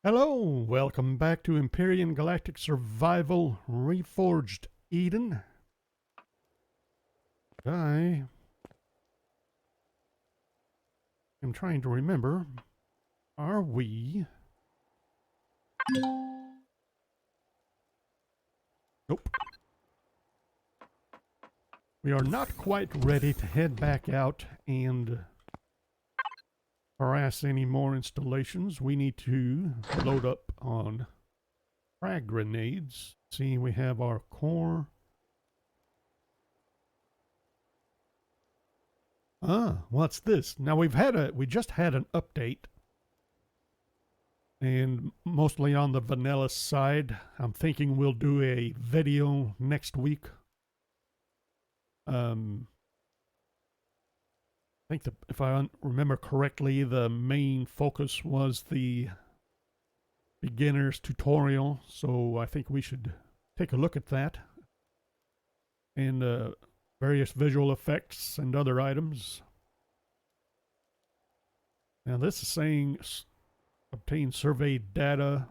Hello, welcome back to Empyrion Galactic Survival Reforged Eden. I am trying to remember, are we... Nope. We are not quite ready to head back out and harass any more installations. We need to load up on frag grenades. See, we have our core. What's this? Now we just had an update, and mostly on the vanilla side. I'm thinking we'll do a video next week. I think if I remember correctly, the main focus was the beginner's tutorial, so I think we should take a look at that and various visual effects and other items. Now this is saying obtain surveyed data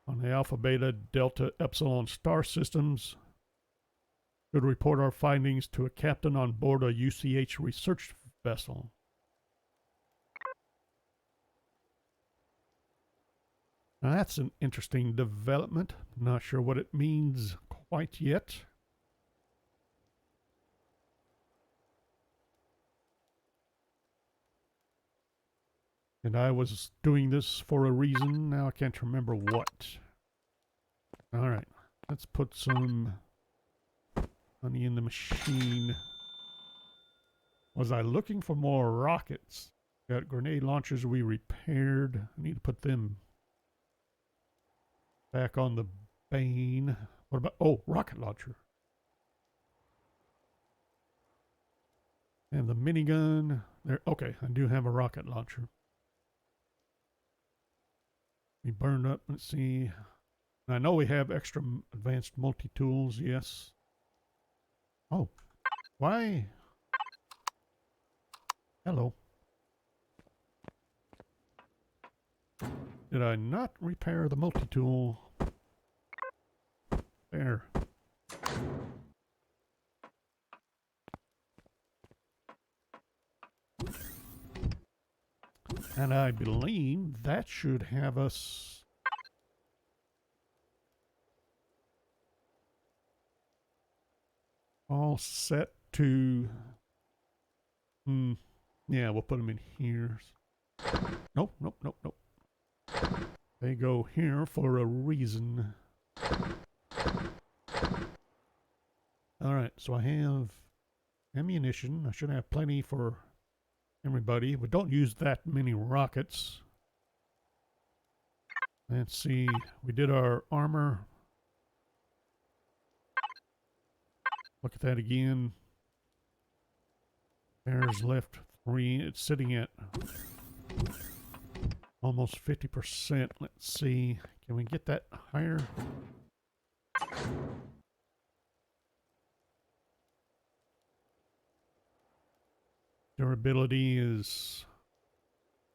on the Alpha, Beta, Delta, Epsilon star systems. Should report our findings to a captain on board a UCH research vessel. Now that's an interesting development. Not sure what it means quite yet. And I was doing this for a reason. Now I can't remember what. Alright, let's put some money in the machine. Was I looking for more rockets? Got grenade launchers we repaired. I need to put them back on the Bane. What about... Oh, rocket launcher. And the minigun. There. Okay, I do have a rocket launcher. We burned up. Let's see. I know we have extra advanced multi-tools. Yes. Oh. Why? Hello. Did I not repair the multi-tool? There. And I believe that should have us all set to... Yeah, we'll put them in here. Nope, nope, nope, nope. They go here for a reason. Alright, so I have ammunition. I should have plenty for everybody, but don't use that many rockets. Let's see, we did our armor. Look at that again. There's left 3. It's sitting at almost 50%. Let's see, can we get that higher? Durability is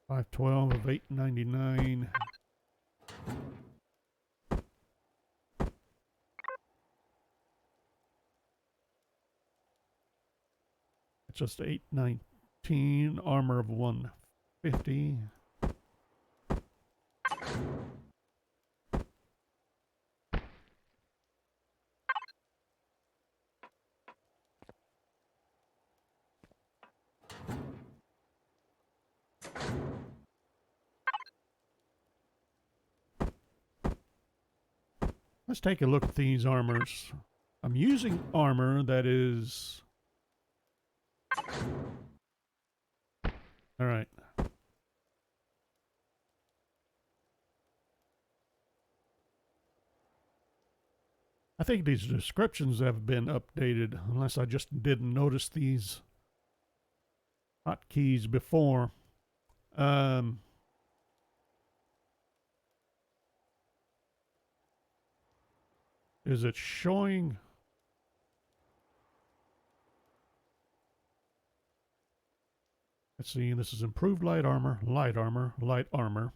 512 of 899. It's just 819. Armor of 150. Let's take a look at these armors. I'm using armor that is... Alright. I think these descriptions have been updated, unless I just didn't notice these hotkeys before. Is it showing? Let's see, this is improved light armor, light armor, light armor.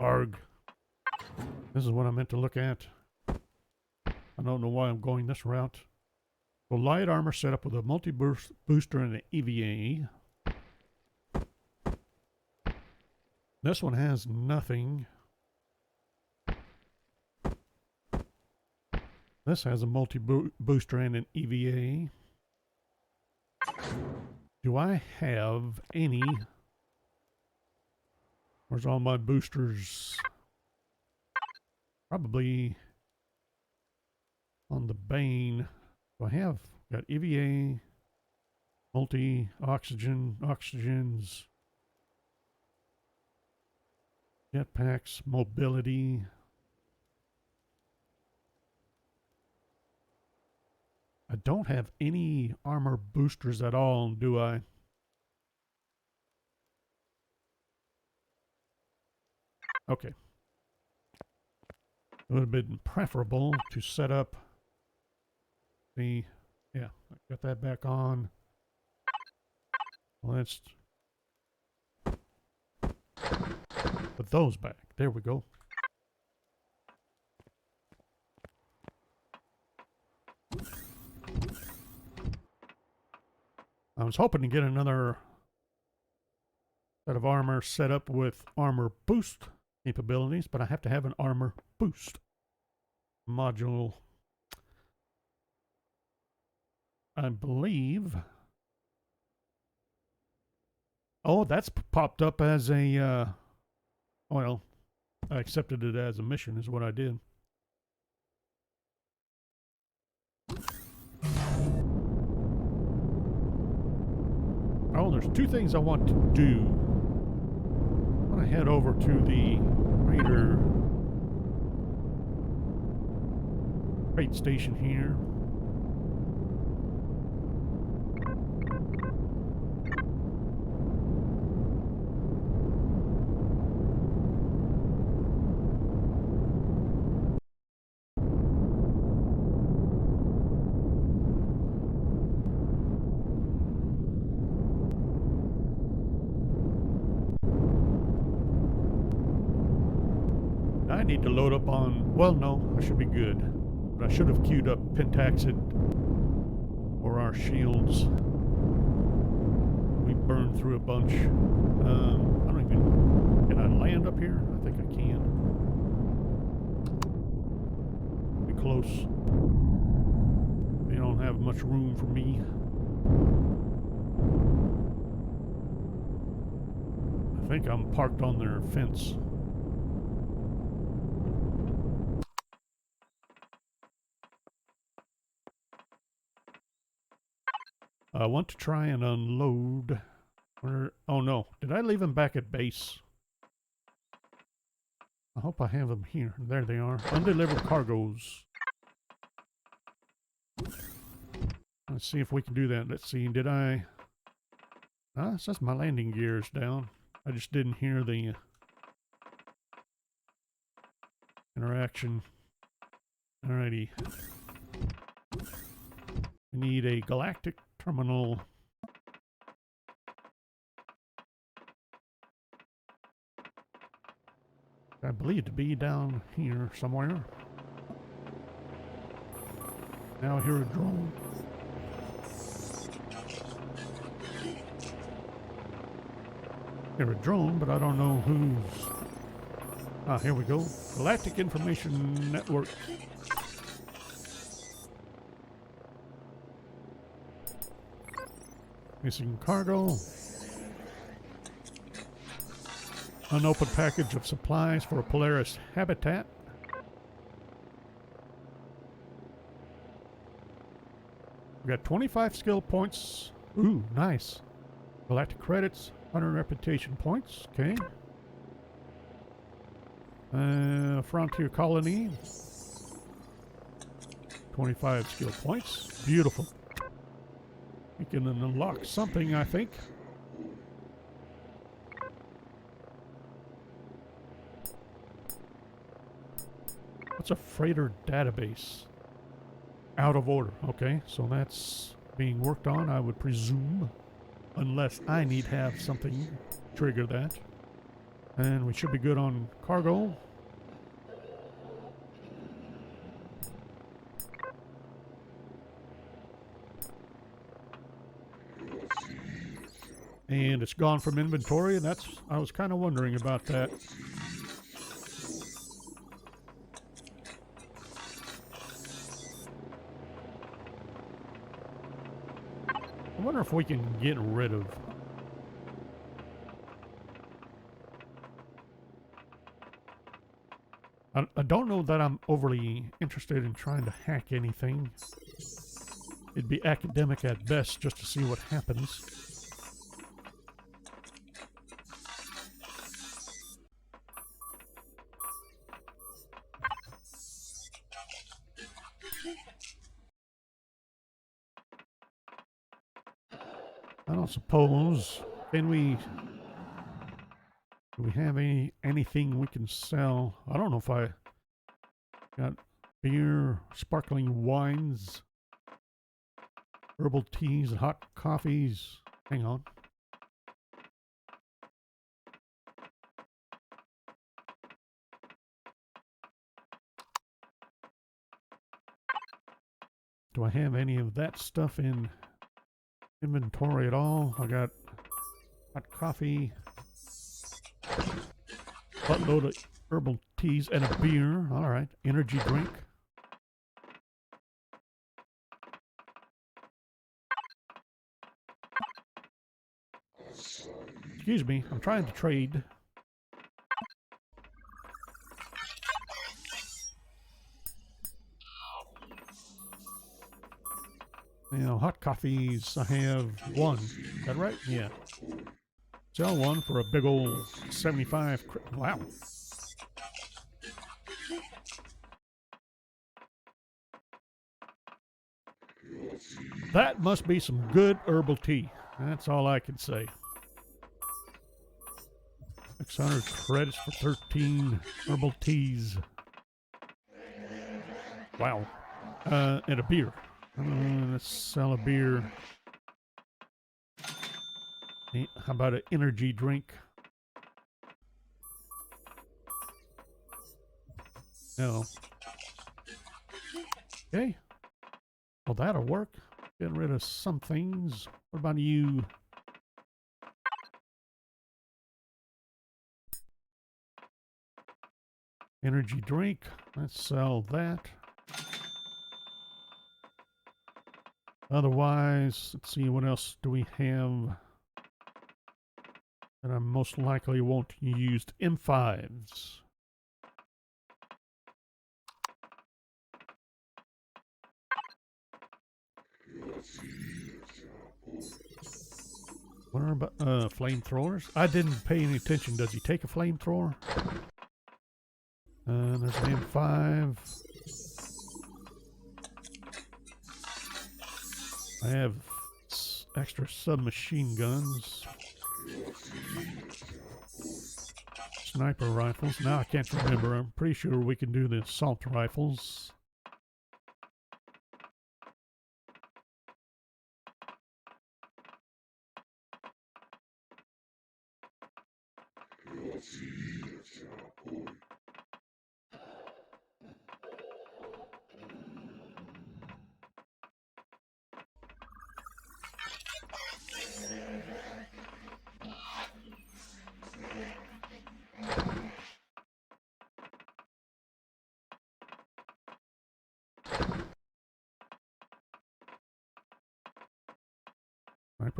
Arg. This is what I meant to look at. I don't know why I'm going this route. So light armor set up with a multi-booster and an EVA. This one has nothing. This has a multi-booster and an EVA. Do I have any? Where's all my boosters? Probably on the Bane. So I have got EVA, multi-oxygen, oxygens, jetpacks, mobility. I don't have any armor boosters at all, do I? Okay. It would have been preferable to set up the... Yeah, I got that back on. Let's put those back. There we go. I was hoping to get another set of armor set up with armor boost capabilities, but I have to have an armor boost module. I believe... Oh, that's popped up as a... well, I accepted it as a mission is what I did. Oh, there's two things I want to do. I want to head over to the Raider freight station here. I need to load up on... Well, no, I should be good. But I should have queued up Pentaxid or our shields. We burned through a bunch. I don't even... Can I land up here? I think I can. Be close. They don't have much room for me. I think I'm parked on their fence. I want to try and unload. Where? Oh no, did I leave them back at base? I hope I have them here. There they are. Undelivered cargoes. Let's see if we can do that. Let's see, did I... Ah, it says my landing gear is down. I just didn't hear the interaction. Alrighty. We need a Galactic terminal. I believe it to be down here somewhere. Now I hear a drone. Hear a drone, but I don't know who's... Ah, here we go. Galactic Information Network. Missing cargo. Unopened package of supplies for a Polaris habitat. We got 25 skill points. Ooh, nice. Galactic credits, 100 reputation points. Okay. Frontier colony. 25 skill points. Beautiful. We can unlock something, I think. What's a freighter database? Out of order. Okay, so that's being worked on, I would presume. Unless I need to have something trigger that. And we should be good on cargo. And it's gone from inventory, and I was kind of wondering about that. I wonder if we can get rid of... I don't know that I'm overly interested in trying to hack anything. It'd be academic at best just to see what happens. I don't suppose. Do we have anything we can sell? I don't know if I got beer, sparkling wines, herbal teas, and hot coffees. Hang on. Do I have any of that stuff in inventory at all? I got hot coffee, buttload of herbal teas, and a beer. All right, energy drink. Excuse me, I'm trying to trade. You know, hot coffees, I have one. Is that right? Yeah. Sell one for a big old 75. Wow. That must be some good herbal tea. That's all I can say. 600 credits for 13 herbal teas. Wow. And a beer. Let's sell a beer. How about an energy drink? No. Okay. Well, that'll work. Getting rid of some things. What about you? Energy drink. Let's sell that. Otherwise, let's see, what else do we have that I most likely won't use? M5s. What are about flamethrowers? I didn't pay any attention. Does he take a flamethrower? There's an M5. I have extra submachine guns. Sniper rifles. Now I can't remember. I'm pretty sure we can do the assault rifles.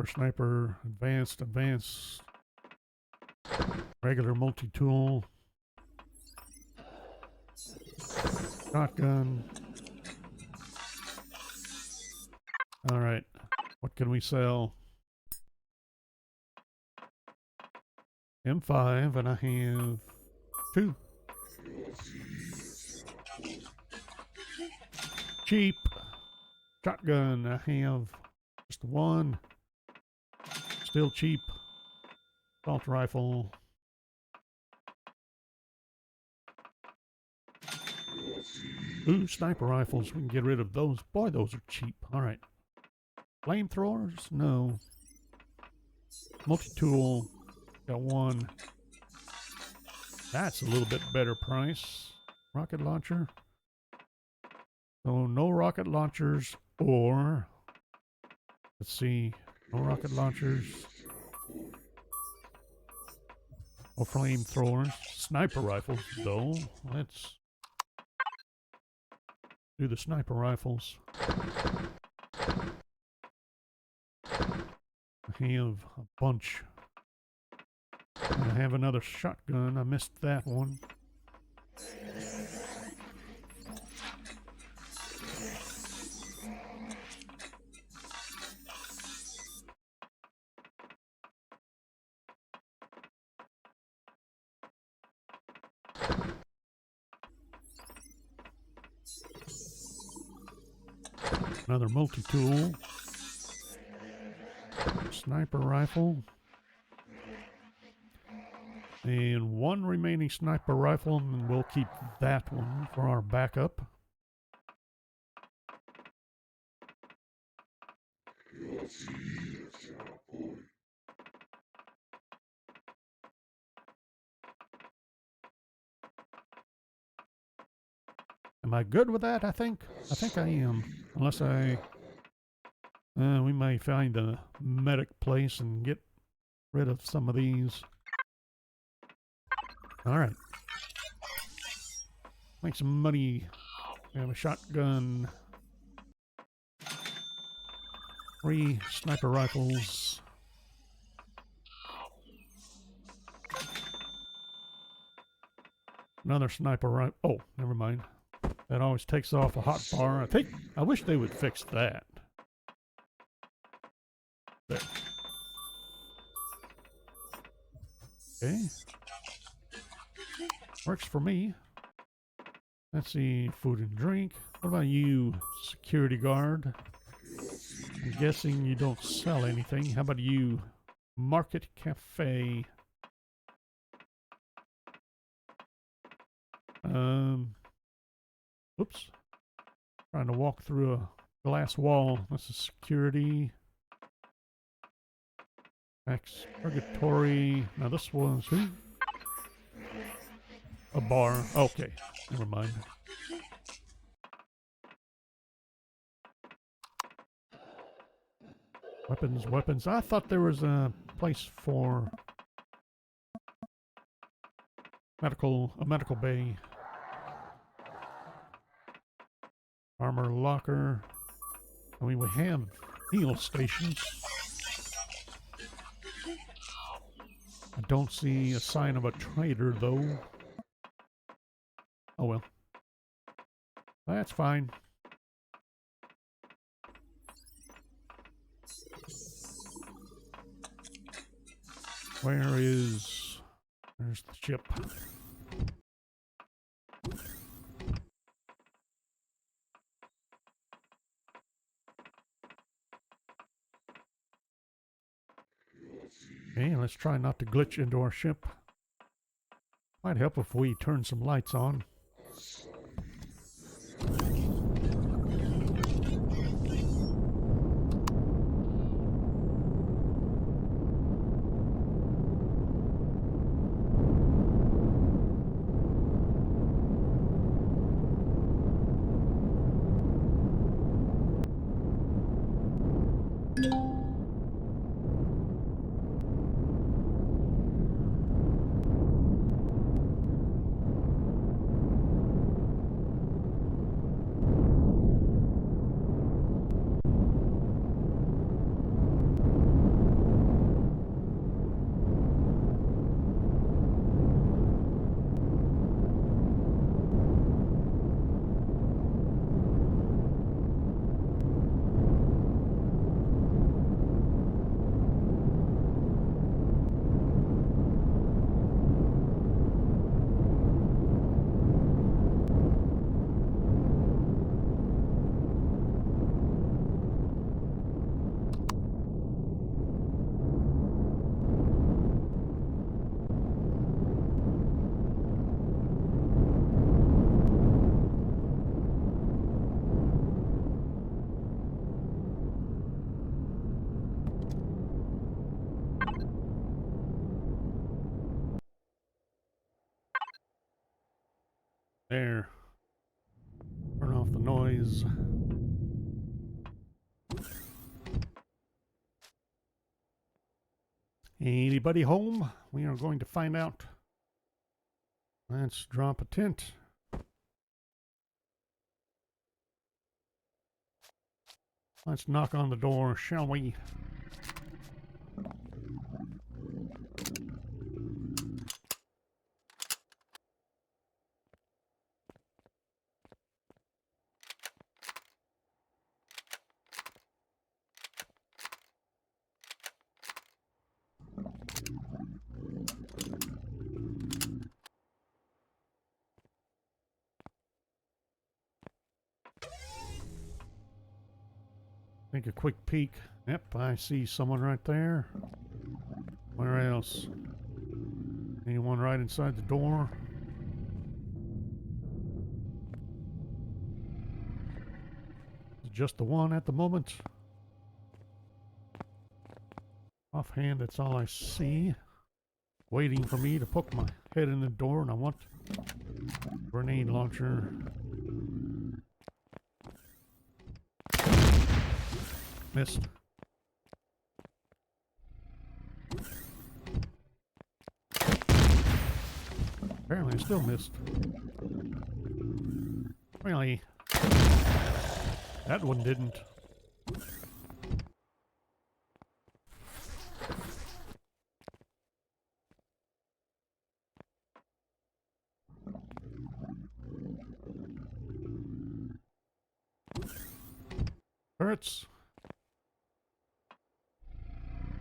Sniper, advanced, regular multi-tool, shotgun. All right, what can we sell? M5, and I have 2. Cheap. Shotgun, I have just 1. Still cheap. Assault rifle. Ooh, sniper rifles. We can get rid of those. Boy, those are cheap. All right. Flamethrowers? No. Multi-tool. Got 1. That's a little bit better price. Rocket launcher. So no rocket launchers or, let's see, no rocket launchers or flamethrowers. Sniper rifles, though. Let's do the sniper rifles. I have a bunch. I have another shotgun. I missed that one. Another multi-tool. Sniper rifle. And one remaining sniper rifle, and we'll keep that one for our backup. Am I good with that? I think I am. Unless we may find a medic place and get rid of some of these. All right. Make some money. We have a shotgun. 3 sniper rifles. Another sniper rifle. Oh, never mind. That always takes off a hot bar. I wish they would fix that. There. Okay. Works for me. Let's see, food and drink. What about you, security guard? I'm guessing you don't sell anything. How about you, market cafe? Oops. Trying to walk through a glass wall. This is security. Purgatory. Now this was who? A bar. Okay. Never mind. Weapons. I thought there was a place for a medical bay. Armor locker. I mean, we have heal stations. I don't see a sign of a trader, though. Oh well. That's fine. There's the ship. Okay, let's try not to glitch into our ship. Might help if we turn some lights on. There. Turn off the noise. Anybody home? We are going to find out. Let's drop a tent. Let's knock on the door, shall we? Take a quick peek. Yep, I see someone right there. Where else? Anyone right inside the door? Just the one at the moment. Offhand, that's all I see. Waiting for me to poke my head in the door, and I want grenade launcher. Missed. Apparently I still missed. Really? That one didn't. Turrets.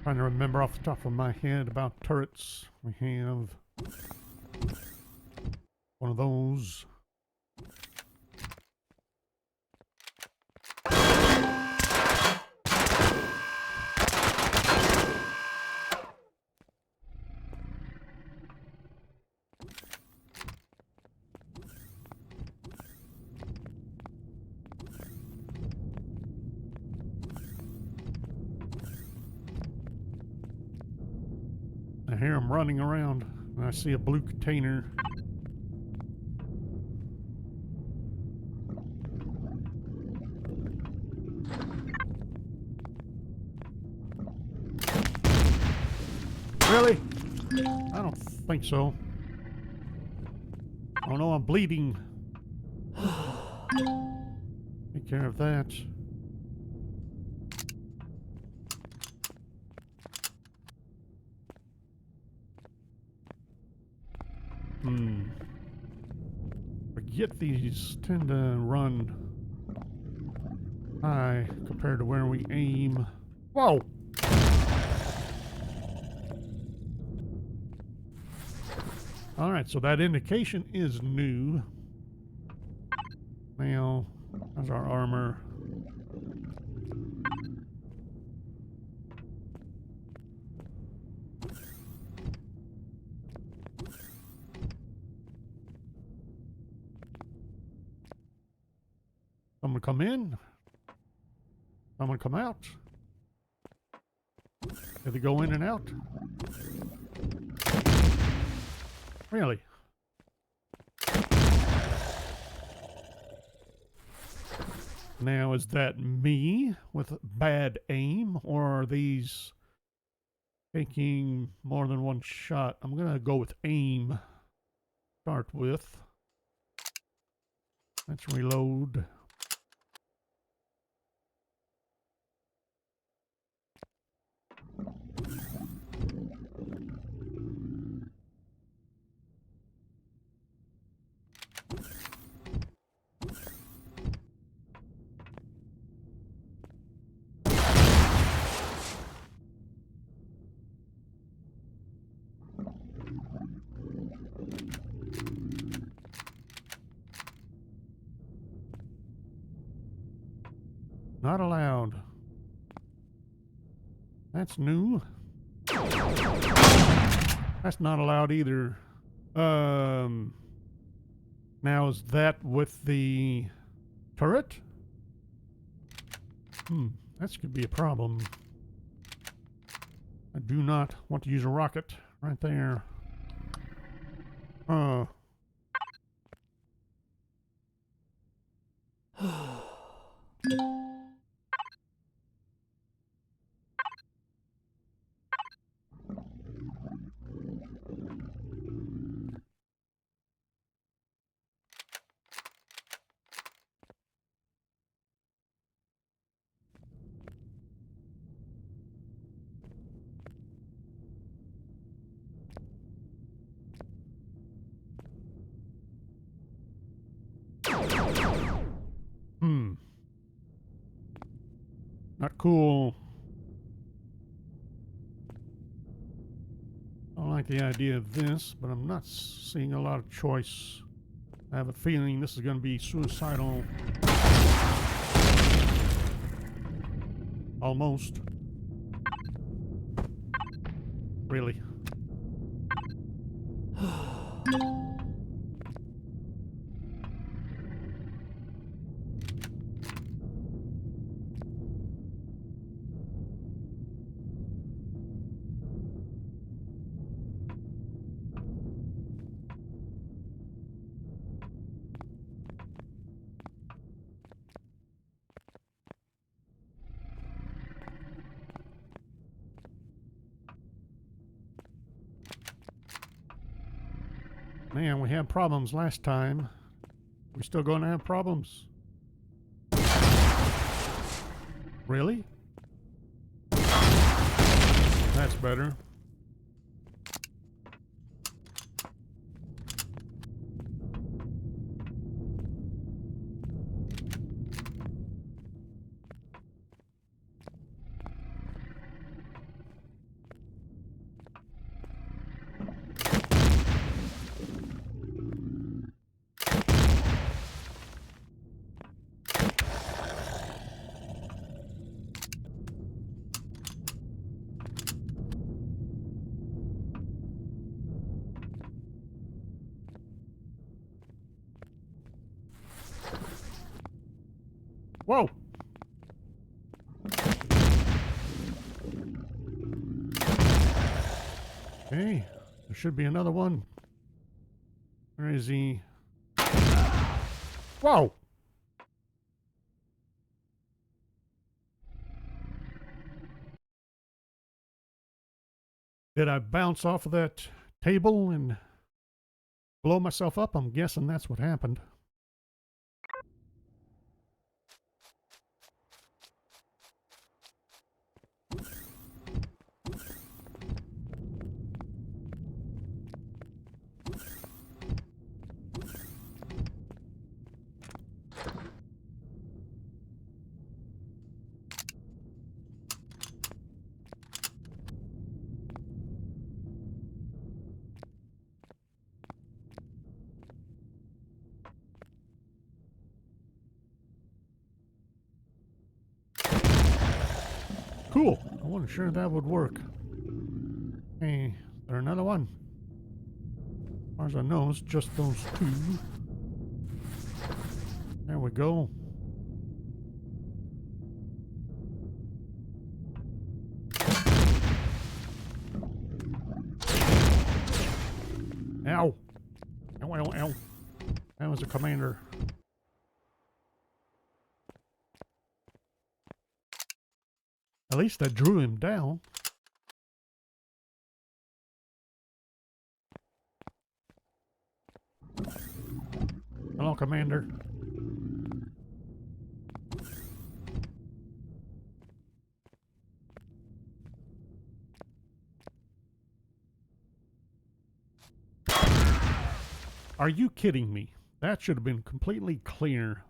Trying to remember off the top of my head about turrets. We have one of those. I hear them running around, and I see a blue container. Really? I don't think so. Oh no, I'm bleeding. Take care of that. Forget these tend to run high compared to where we aim. Whoa! Alright, so that indication is new. Now, how's our armor? Someone come in. Someone come out. Did they go in and out? Really? Now, is that me with bad aim, or are these taking more than one shot? I'm gonna go with aim. Start with. Let's reload. Not allowed. That's new. That's not allowed either. Now is that with the turret? That could be a problem. I do not want to use a rocket right there. Not cool. I don't like the idea of this, but I'm not seeing a lot of choice. I have a feeling this is going to be suicidal. Almost. Really. Man, we had problems last time. We're still going to have problems. Really? That's better. Whoa! Okay, there should be another one. Where is he? Whoa! Did I bounce off of that table and blow myself up? I'm guessing that's what happened. Cool. I wasn't sure that would work. Hey, is there another one? As far as I know, it's just those two. There we go. Ow. Ow, ow, ow. That was a commander. At least I drew him down. Hello, Commander. Are you kidding me? That should have been completely clear.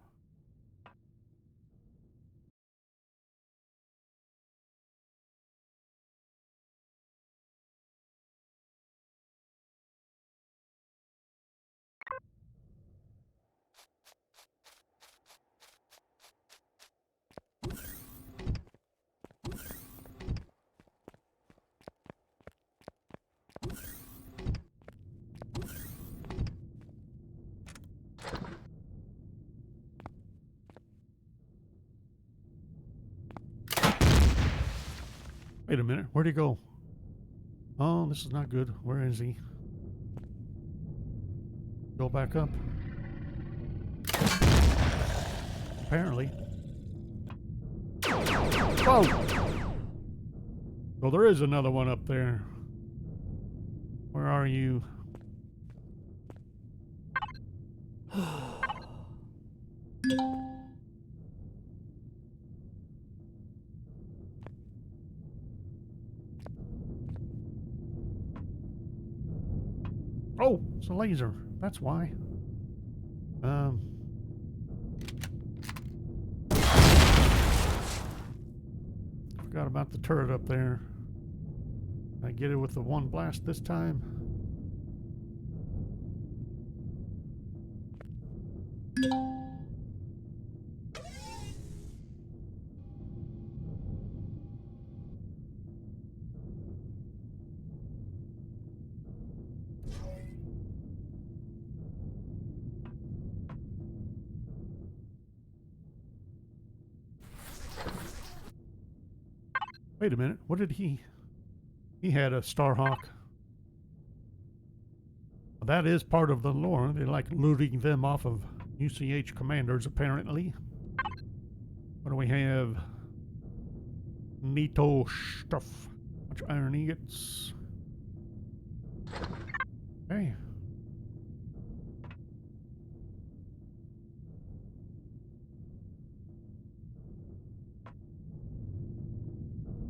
Wait a minute, where'd he go? Oh, this is not good. Where is he? Go back up. Apparently. Whoa! Well, there is another one up there. Where are you? Oh, it's a laser. That's why. Forgot about the turret up there. Did I get it with the one blast this time? Wait a minute. What did he... He had a Starhawk. That is part of the lore. They like looting them off of UCH commanders, apparently. What do we have? Neato stuff. Much iron ingots. Hey.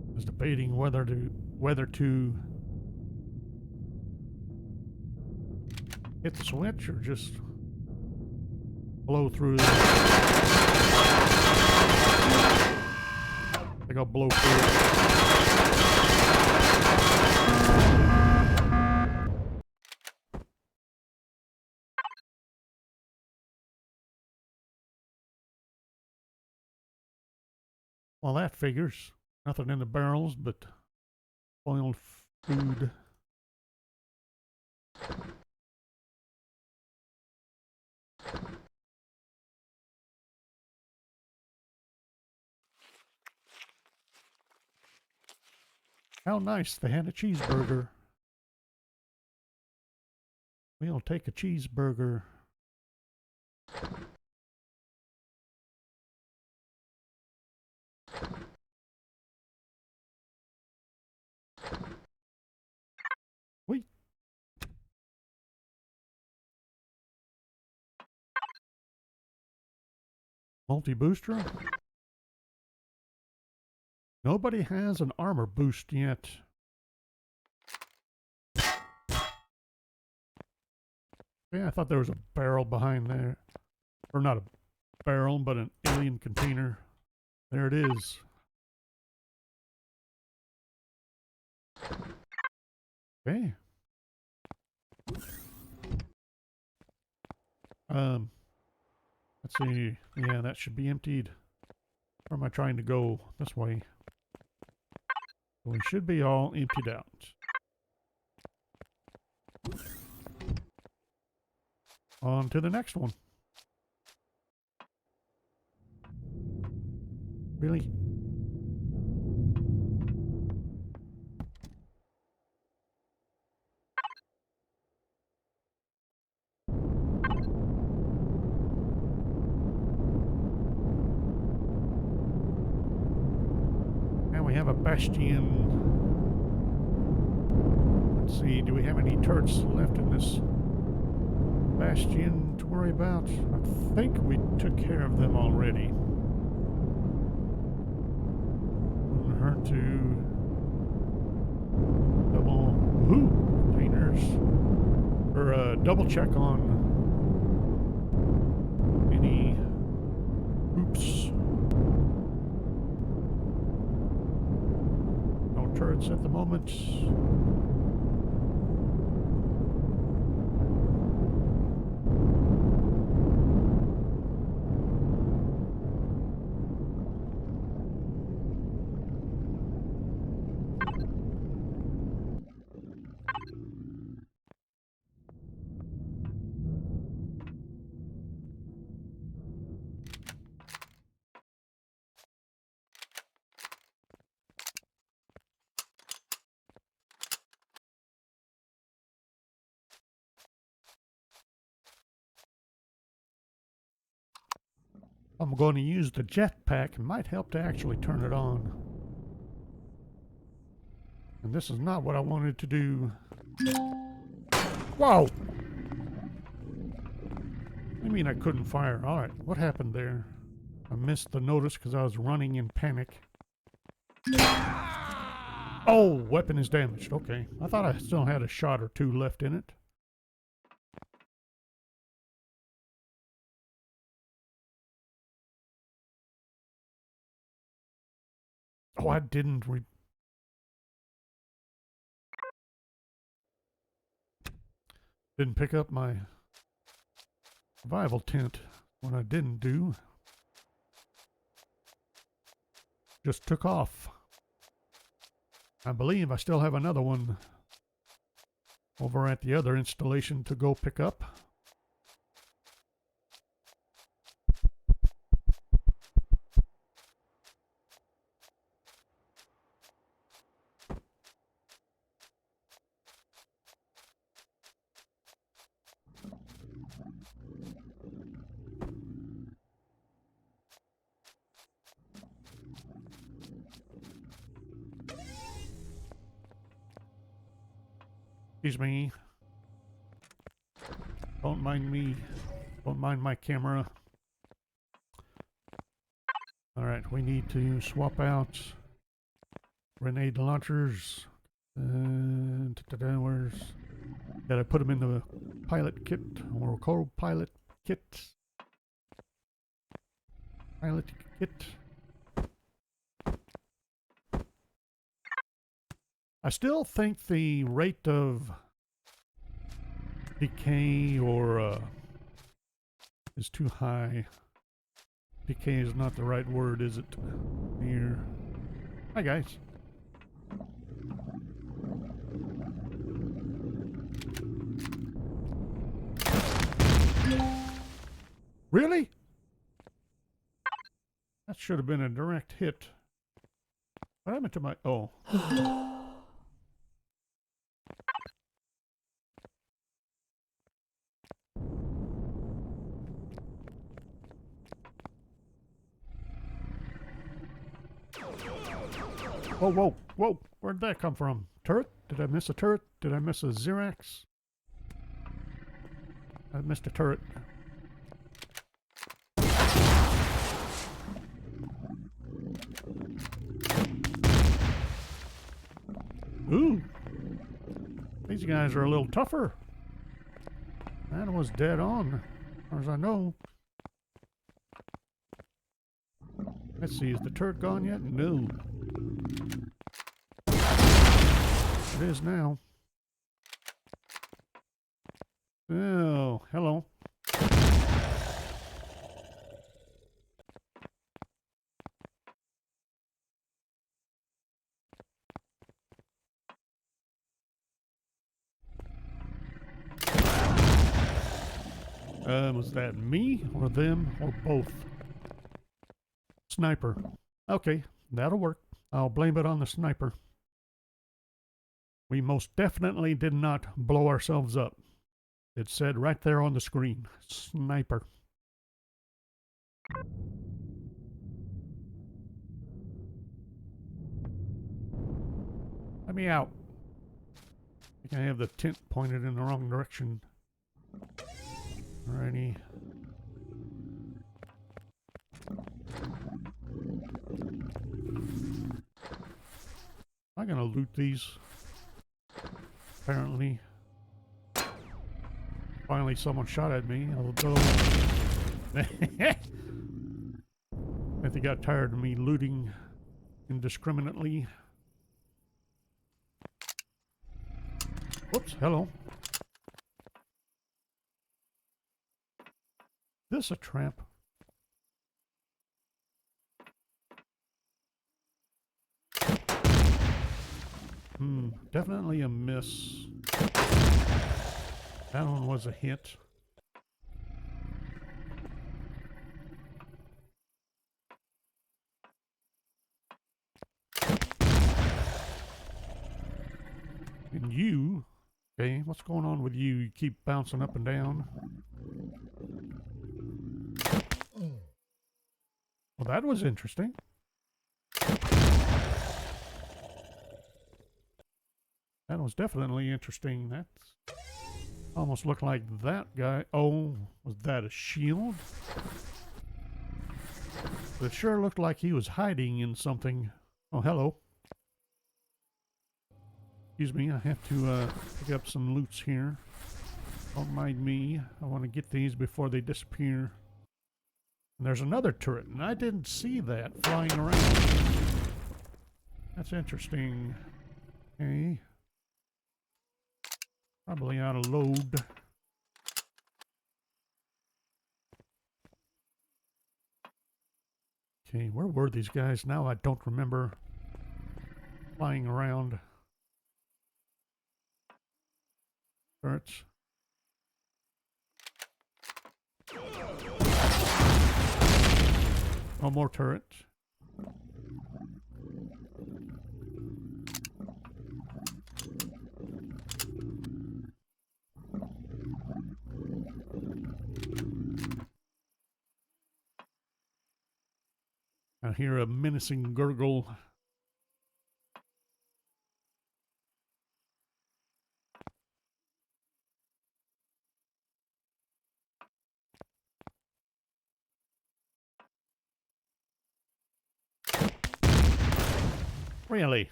I was debating whether to hit the switch or just blow through. I think I'll blow through. Well, that figures. Nothing in the barrels but boiled food. How nice, they had a cheeseburger. We'll take a cheeseburger. Wait. Multi-booster? Nobody has an armor boost yet. Yeah, I thought there was a barrel behind there. Or not a barrel, but an alien container. There it is. Okay. Let's see. Yeah, that should be emptied. Or am I trying to go this way? We should be all emptied out. On to the next one. Really? And we have a bastion. Let's see, do we have any turrets left in this bastion to worry about? I think we took care of them already. Wouldn't hurt to double containers or double check on any oops. No turrets at the moment. I'm going to use the jetpack. It might help to actually turn it on. And this is not what I wanted to do. Whoa! What do you mean I couldn't fire? Alright, what happened there? I missed the notice because I was running in panic. Oh, weapon is damaged. Okay. I thought I still had a shot or two left in it. Oh, I didn't didn't pick up my survival tent. What I didn't do, just took off. I believe I still have another one over at the other installation to go pick up. Excuse me. Don't mind me. Don't mind my camera. Alright, we need to swap out grenade launchers. Where's... Gotta put them in the pilot kit or co-pilot kit. Pilot kit. I still think the rate of decay or is too high. Decay is not the right word, is it? Here. Hi, guys. Really? That should have been a direct hit. What happened to my... Oh. Whoa, whoa, whoa. Where'd that come from? Turret? Did I miss a turret? Did I miss a Zirax? I missed a turret. Ooh. These guys are a little tougher. That was dead on, as far as I know. Let's see, is the turret gone yet? No. It is now. Oh, hello. Was that me or them or both? Sniper. Okay, that'll work. I'll blame it on the sniper. We most definitely did not blow ourselves up. It said right there on the screen, sniper. Let me out. I think I have the tent pointed in the wrong direction. Alrighty. I'm gonna loot these. Apparently. Finally someone shot at me, although I think they got tired of me looting indiscriminately. Whoops, hello. This a trap? Definitely a miss. That one was a hit. And you, okay, what's going on with you? You keep bouncing up and down. Well, that was interesting. That was definitely interesting. That almost looked like that guy. Oh, was that a shield? It sure looked like he was hiding in something. Oh, hello. Excuse me, I have to pick up some loots here. Don't mind me. I want to get these before they disappear. And there's another turret, and I didn't see that flying around. That's interesting. Okay. Probably out of load. Okay, where were these guys? Now I don't remember flying around. Turrets. Oh, more turrets. I hear a menacing gurgle. Really?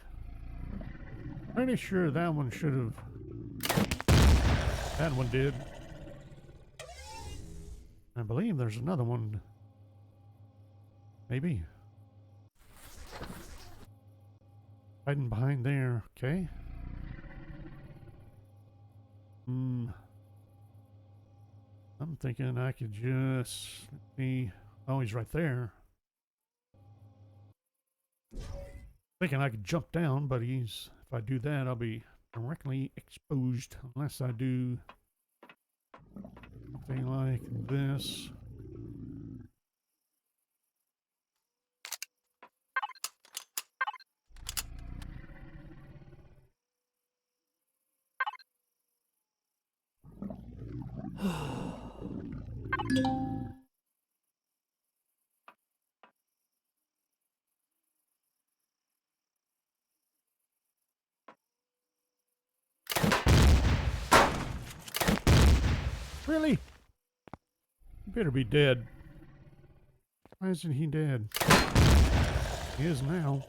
Pretty sure that one should have. That one did. I believe there's another one. Maybe. Hiding behind there. Okay. I'm thinking I could just see. Oh, he's right there. Thinking I could jump down, but if I do that, I'll be directly exposed unless I do something like this. Really? He better be dead. Why isn't he dead? He is now.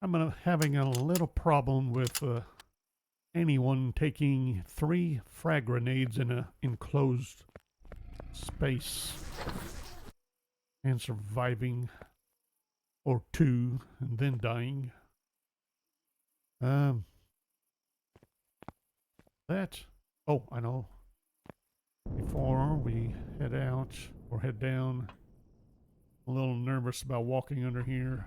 I'm having a little problem with anyone taking 3 frag grenades in a enclosed space and surviving, or 2 and then dying. That. Oh, I know. Before we head out or head down, I'm a little nervous about walking under here.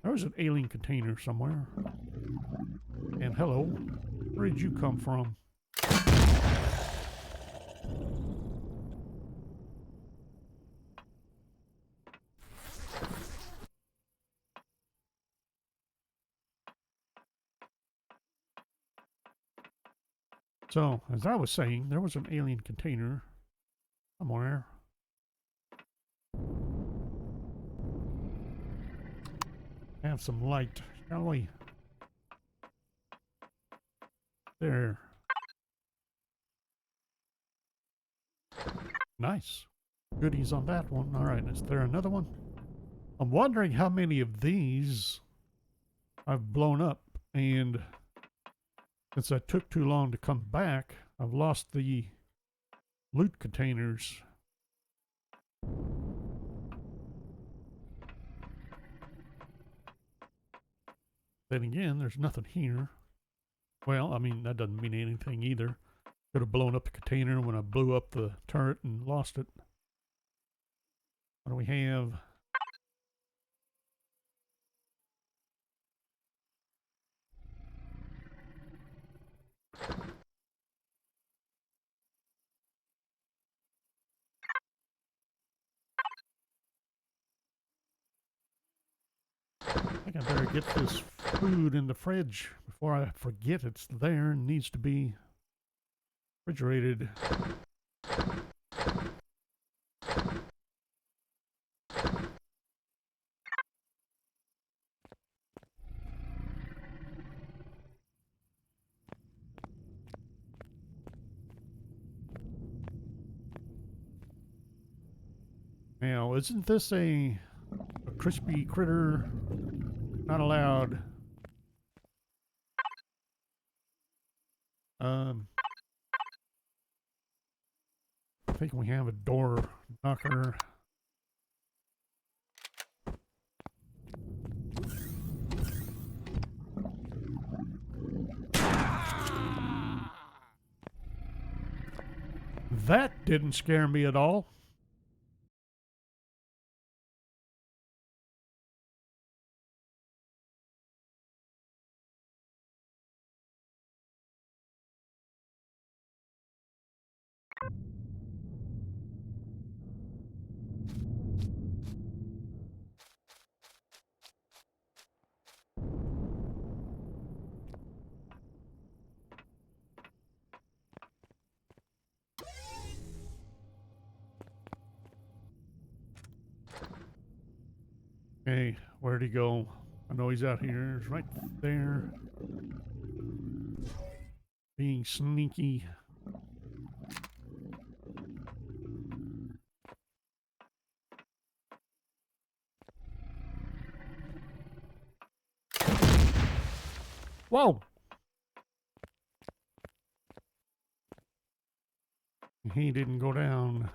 There was an alien container somewhere. And hello, where did you come from? So, as I was saying, there was an alien container somewhere. Have some light, shall we? There. Nice. Goodies on that one. Alright, is there another one? I'm wondering how many of these I've blown up, and since I took too long to come back, I've lost the loot containers. Then again, there's nothing here. Well, I mean, that doesn't mean anything either. Could have blown up the container when I blew up the turret and lost it. What do we have? I think I better get this food in the fridge before I forget it's there and needs to be refrigerated. Now, isn't this a crispy critter? Not allowed. I think we have a door knocker. That didn't scare me at all. Okay, where'd he go? I know he's out here. He's right there. Being sneaky. Whoa! He didn't go down.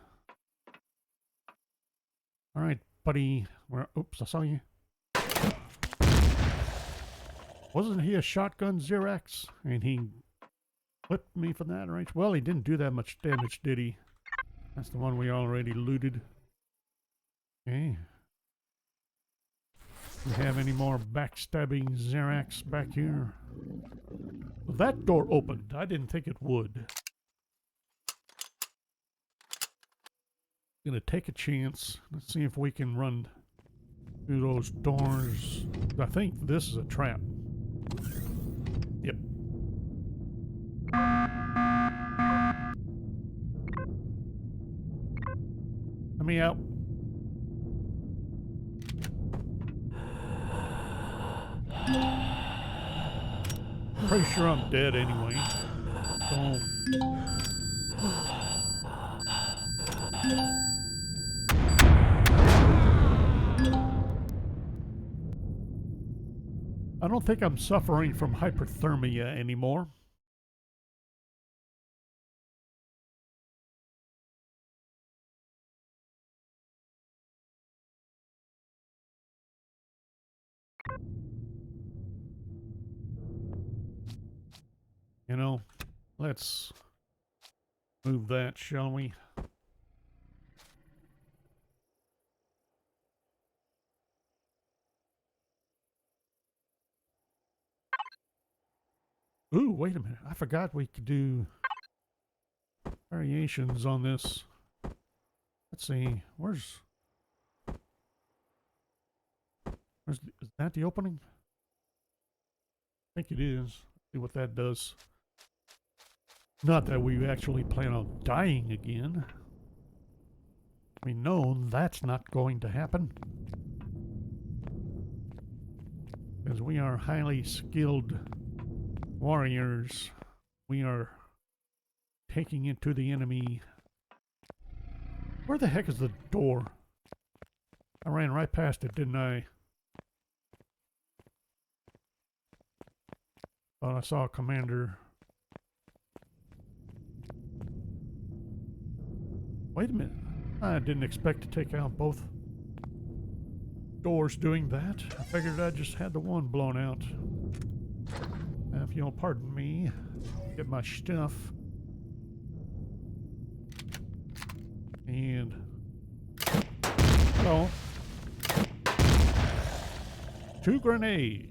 All right, buddy. Oops, I saw you. Wasn't he a shotgun Zirax? And he whipped me for that, right? Well, he didn't do that much damage, did he? That's the one we already looted. Okay. Do we have any more backstabbing Zirax back here? Well, that door opened. I didn't think it would. Gonna take a chance. Let's see if we can run through those doors. I think this is a trap. Yep. Let me out. Pretty sure I'm dead anyway. So I don't think I'm suffering from hyperthermia anymore. You know, let's move that, shall we? Ooh, wait a minute. I forgot we could do variations on this. Let's see. Is that the opening? I think it is. See what that does. Not that we actually plan on dying again. We know that's not going to happen. Because we are highly skilled warriors. We are taking it to the enemy. Where the heck is the door? I ran right past it, didn't I? Thought I saw a commander. Wait a minute. I didn't expect to take out both doors doing that. I figured I just had the one blown out. Now, if you'll pardon me, get my stuff. And hello. 2 grenades.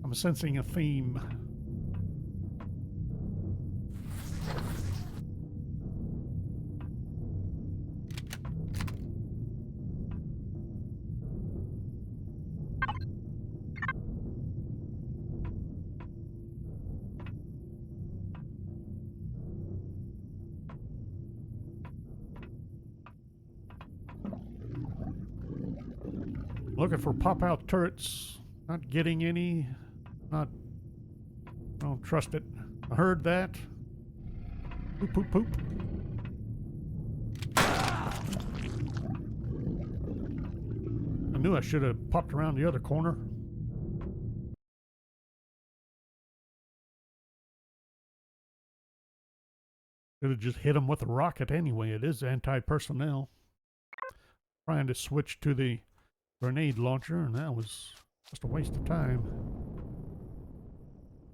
I'm sensing a theme. Looking for pop-out turrets. Not getting any. Not... I don't trust it. I heard that. Poop, poop, poop. I knew I should have popped around the other corner. Should have just hit him with a rocket anyway. It is anti-personnel. Trying to switch to the grenade launcher, and that was just a waste of time.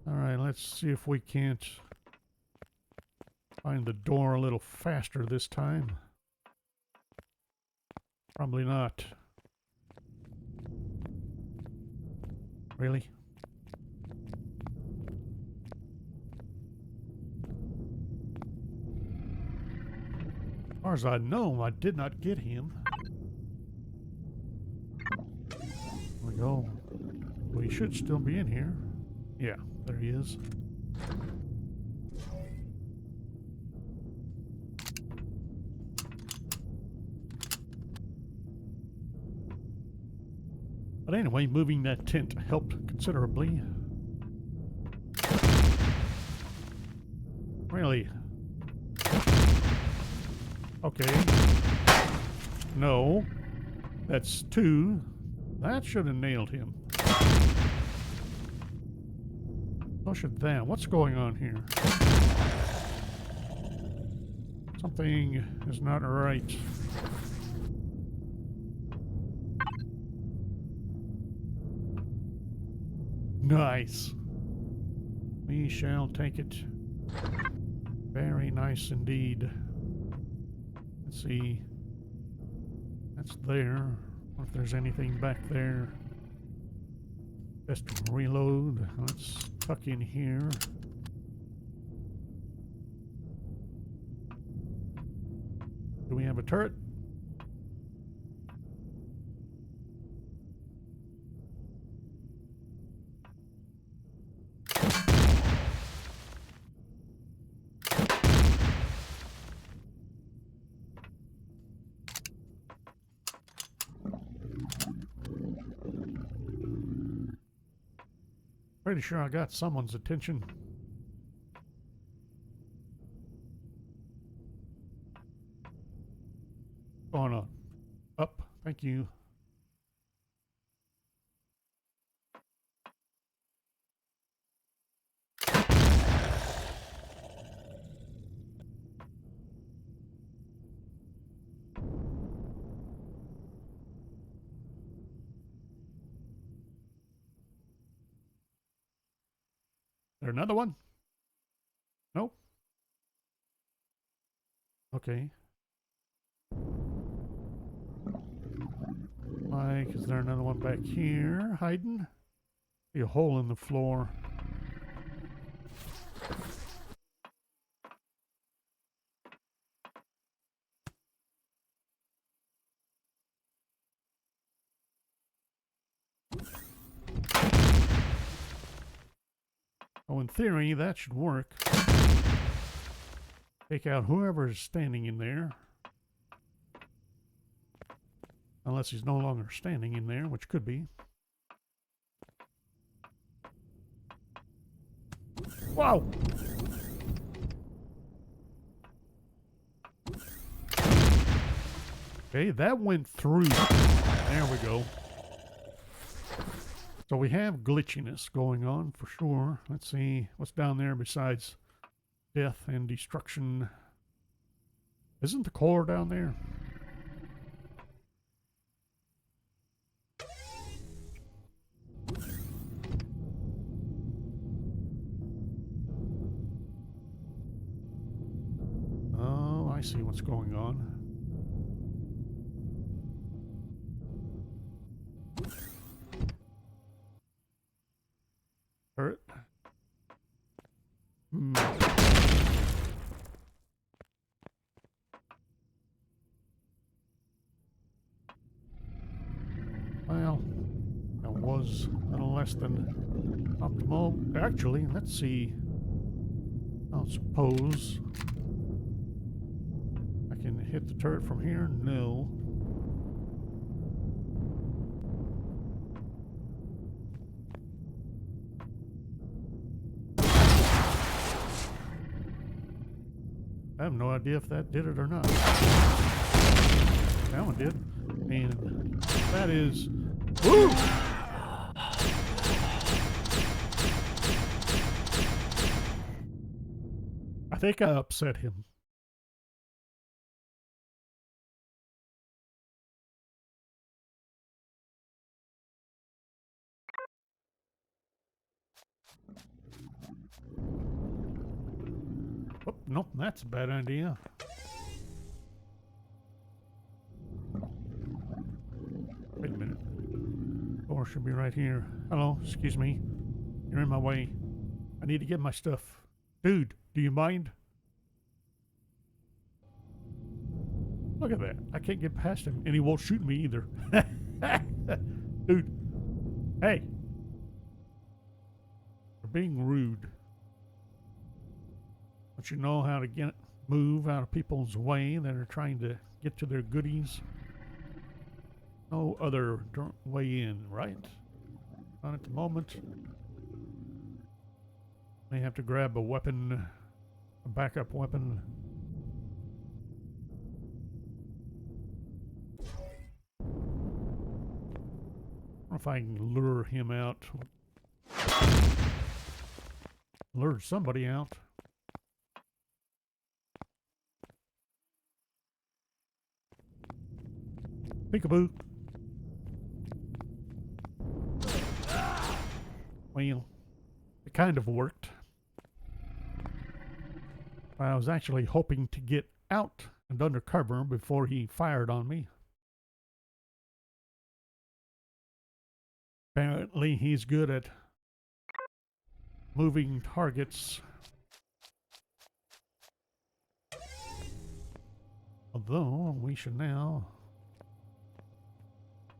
Alright, let's see if we can't find the door a little faster this time. Probably not. Really? As far as I know, I did not get him. There we go. Well, he should still be in here. Yeah, there he is. But anyway, moving that tent helped considerably. Really? Okay. No. That's 2. That should have nailed him. So should that. What's going on here? Something is not right. Nice. We shall take it. Very nice indeed. Let's see. That's there. What if there's anything back there? Best reload. Let's tuck in here. Do we have a turret? Pretty sure I got someone's attention. Going on. Up. Thank you. There another one? Nope. Okay. Like, is there another one back here hiding? See a hole in the floor. Oh, in theory, that should work. Take out whoever is standing in there. Unless he's no longer standing in there, which could be. Wow! Okay, that went through. There we go. So we have glitchiness going on for sure. Let's see what's down there besides death and destruction. Isn't the core down there? Oh, I see what's going on. Turret. Well, that was a little less than optimal. Actually, let's see. I'll suppose I can hit the turret from here. No. have no idea if that did it or not. That one did. And that is... Woo! I think I upset him. Oh, nope, that's a bad idea. Wait a minute. Door should be right here. Hello, excuse me. You're in my way. I need to get my stuff. Dude, do you mind? Look at that. I can't get past him, and he won't shoot me either. Dude. Hey. You're being rude. Don't you know how to move out of people's way that are trying to get to their goodies? No other way in, right? Not at the moment. May have to grab a weapon, a backup weapon. I wonder if I can lure him out. Lure somebody out. Peekaboo. Well, it kind of worked. I was actually hoping to get out and under cover before he fired on me. Apparently he's good at moving targets. Although we should now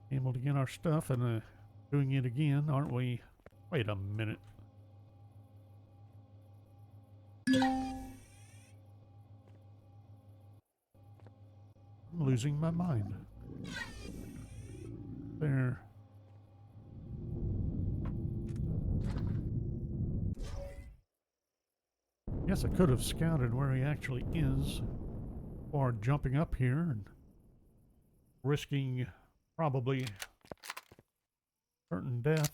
be able to get our stuff and doing it again, aren't we? Wait a minute. I'm losing my mind. There. Guess I could have scouted where he actually is, or jumping up here and risking probably certain death.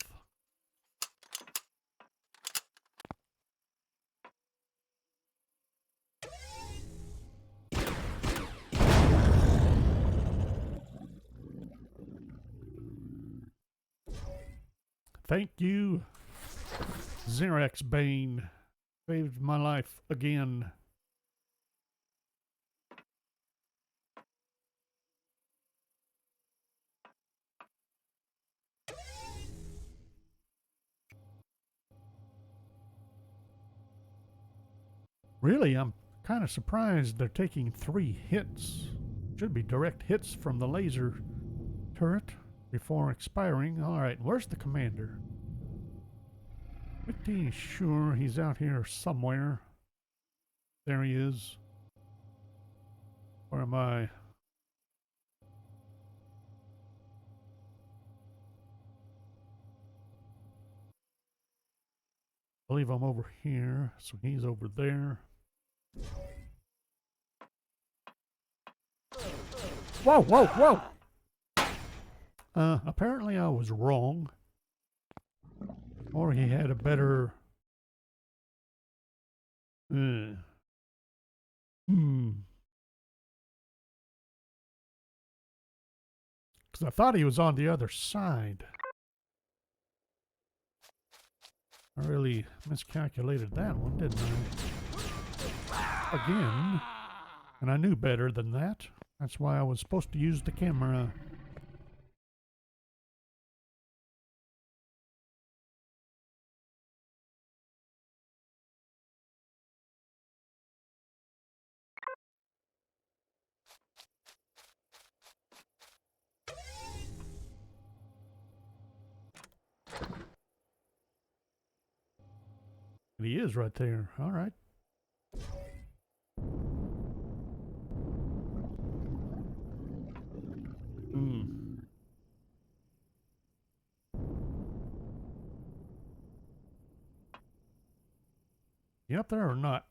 Thank you, Zirax Bane. Saved my life again. Really, I'm kind of surprised they're taking 3 hits. Should be direct hits from the laser turret before expiring. Alright, where's the commander? Pretty sure he's out here somewhere. There he is. Where am I? I believe I'm over here, so he's over there. Whoa, whoa, whoa! Apparently I was wrong. Or he had a better... Because I thought he was on the other side. I really miscalculated that one, didn't I? Again. And I knew better than that. That's why I was supposed to use the camera. And he is right there. All right. You up there or not?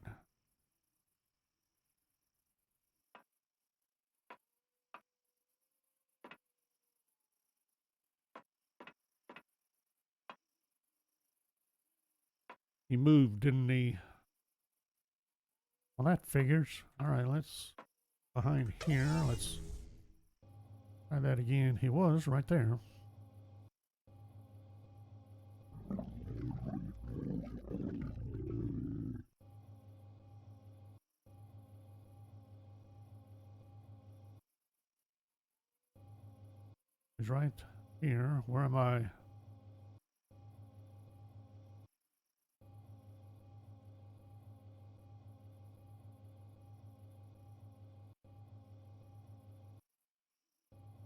He moved, didn't he? Well, that figures. All right, let's behind here. Let's try that again. He was right there. He's right here. Where am I?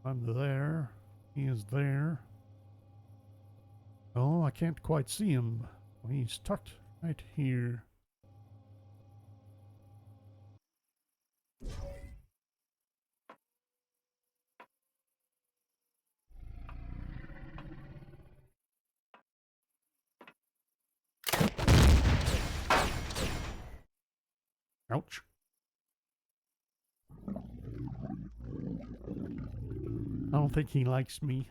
I'm there. He is there. Oh, I can't quite see him. He's tucked right here. Ouch. I don't think he likes me.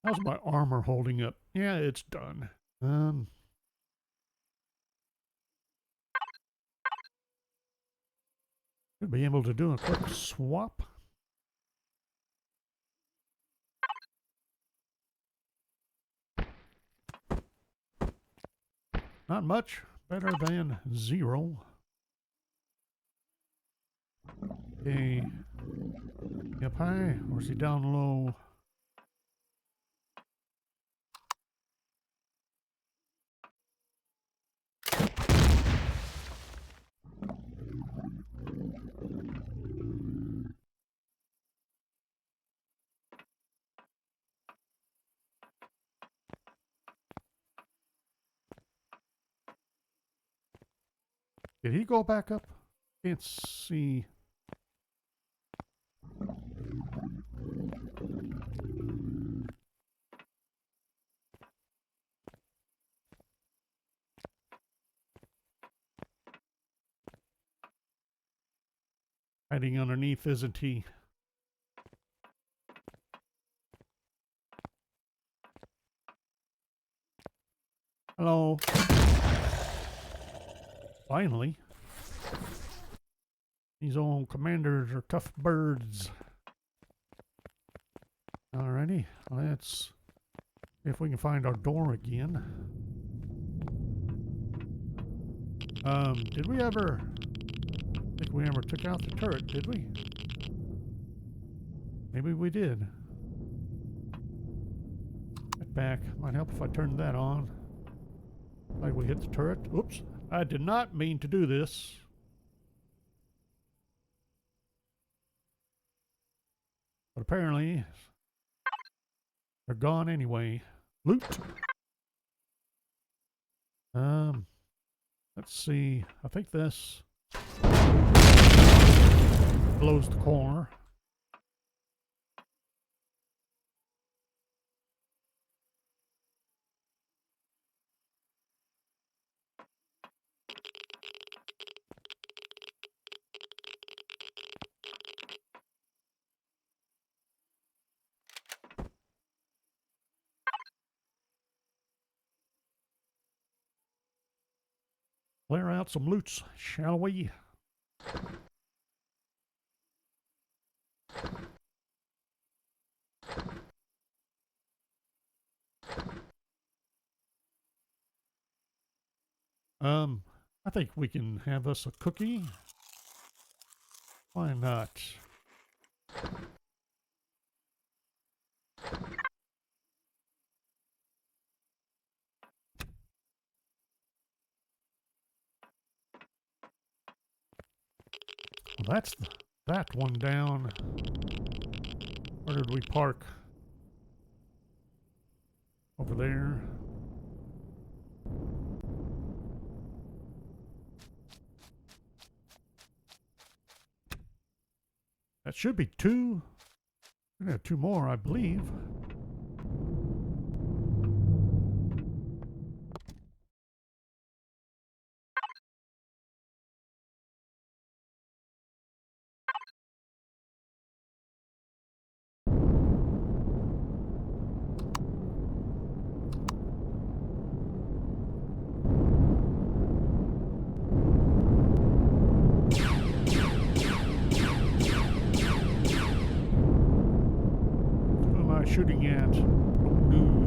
How's my armor holding up? Yeah, it's done. Should be able to do a quick swap. Not much. Better than 0. Okay. Up high, or is he down low? Did he go back up? Can't see. Hiding underneath, isn't he? Hello. Finally. These old commanders are tough birds. Alrighty, let's see if we can find our door again. Did we ever... I think we ever took out the turret, did we? Maybe we did. Get back. Might help if I turned that on. Like we hit the turret. Oops. I did not mean to do this. But apparently, they're gone anyway. Loot. Let's see. I think this blows the corner. Clear out some loots, shall we? I think we can have us a cookie. Why not? Well, that's that one down. Where did we park? Over there. That should be 2. We're gonna have 2 more, I believe. I shooting at? Oh, no.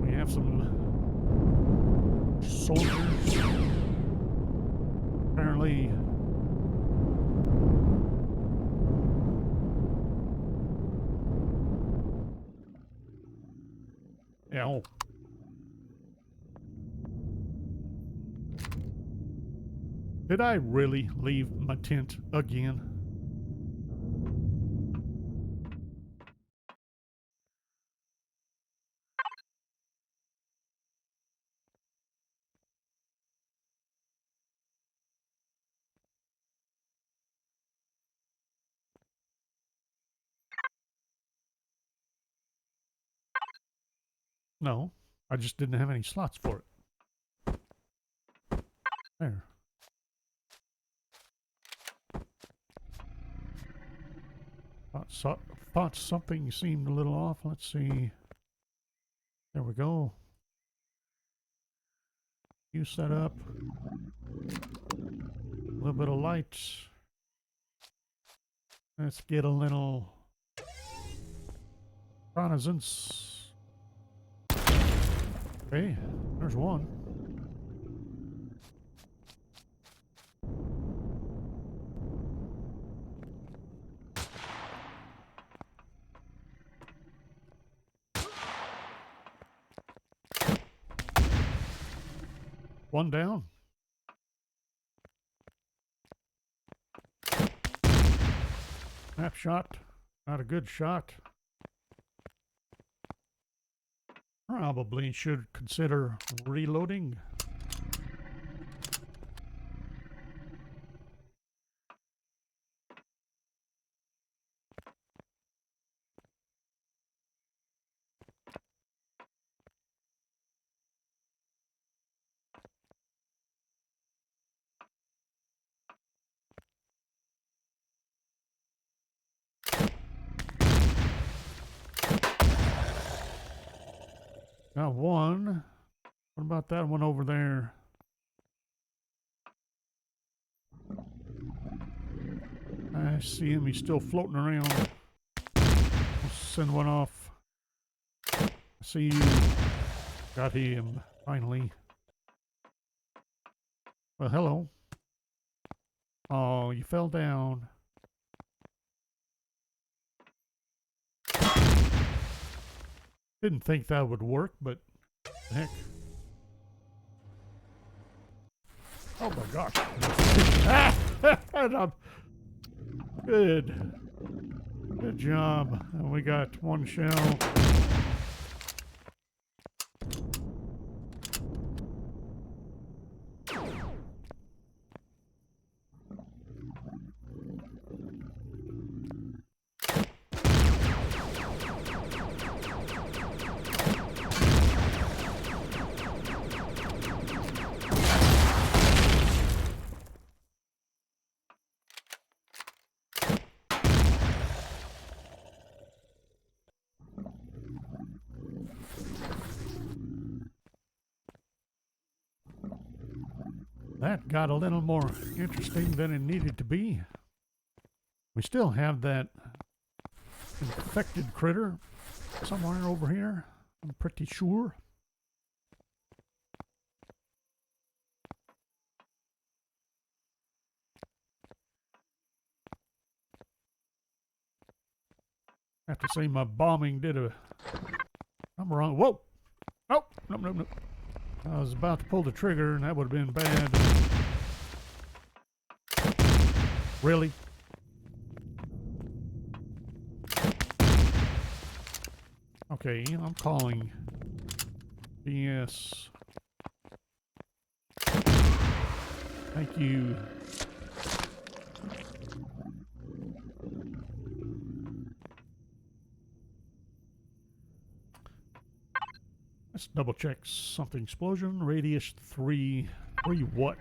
We have some soldiers. Apparently. Ow. Did I really leave my tent again? No, I just didn't have any slots for it. There. Thought something seemed a little off. Let's see. There we go. You set up. A little bit of light. Let's get a little reconnaissance. Okay, there's one. One down. Snapshot. Not a good shot. Probably should consider reloading. Got one. What about that one over there? I see him. He's still floating around. Let's send one off. I see you. Got him. Finally. Well, hello. Oh, you fell down. Didn't think that would work, but heck. Oh my gosh. Good. Good job. And we got one shell. That got a little more interesting than it needed to be. We still have that infected critter somewhere over here, I'm pretty sure. I have to say my bombing did a... I'm wrong. Whoa! Oh! Nope, nope, nope. I was about to pull the trigger and that would have been bad. Really? Okay, I'm calling BS. Thank you. Let's double check something. Explosion radius 3 what?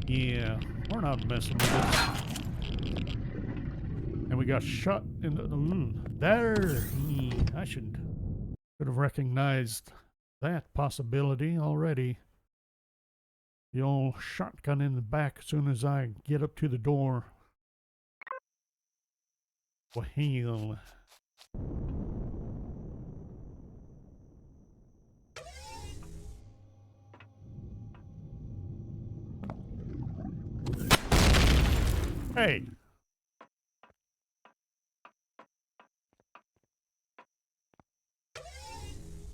Yeah, we're not messing with this. And we got shot in the... there! I should have recognized that possibility already. The old shotgun in the back as soon as I get up to the door. Well, hell. Hey!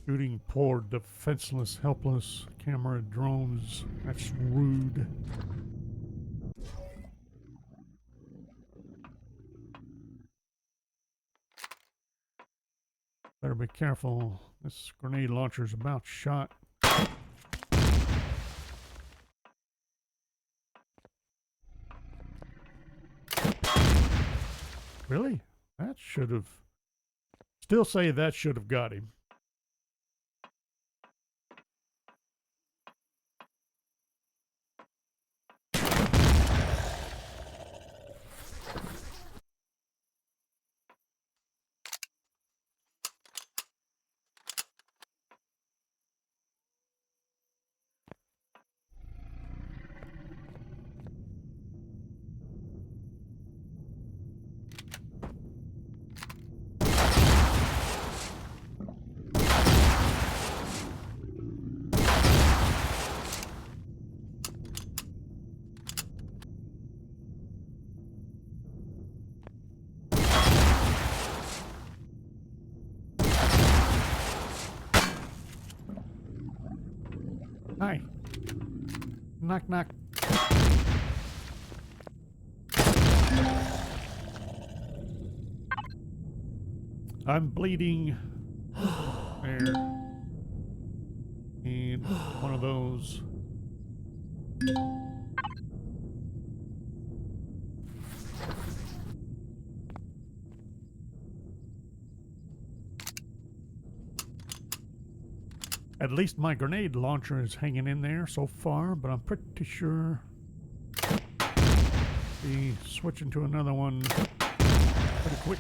Shooting poor, defenseless, helpless camera drones. That's rude. Better be careful. This grenade launcher's about shot. Really? That should have... Still say that should have got him. Hi. Knock, knock. I'm bleeding. There. And one of those. At least my grenade launcher is hanging in there so far, but I'm pretty sure be switching to another one pretty quick.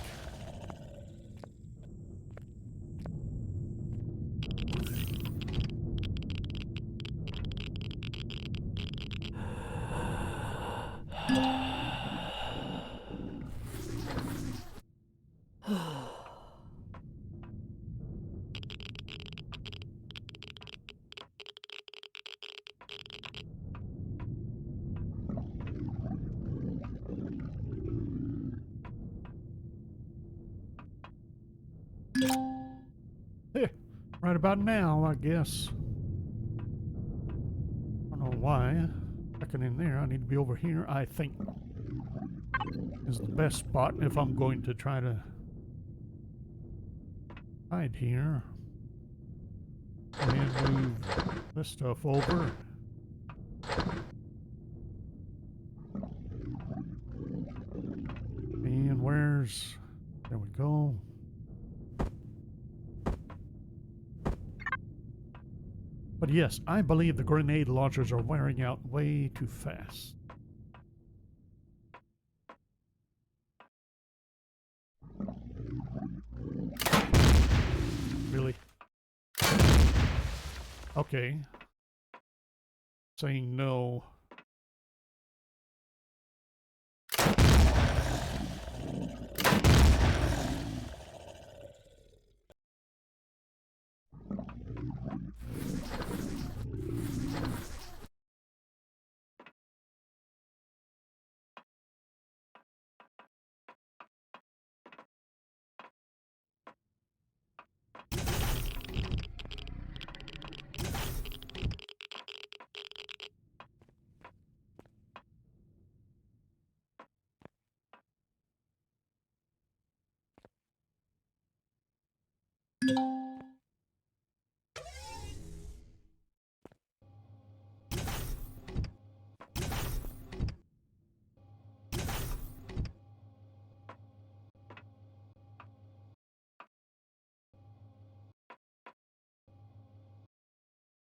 Right about now, I guess. I don't know why. Checking in there, I need to be over here, I think. Is the best spot if I'm going to try to hide here. And move this stuff over. And where's... There we go. But yes, I believe the grenade launchers are wearing out way too fast. Really? Okay. Saying no.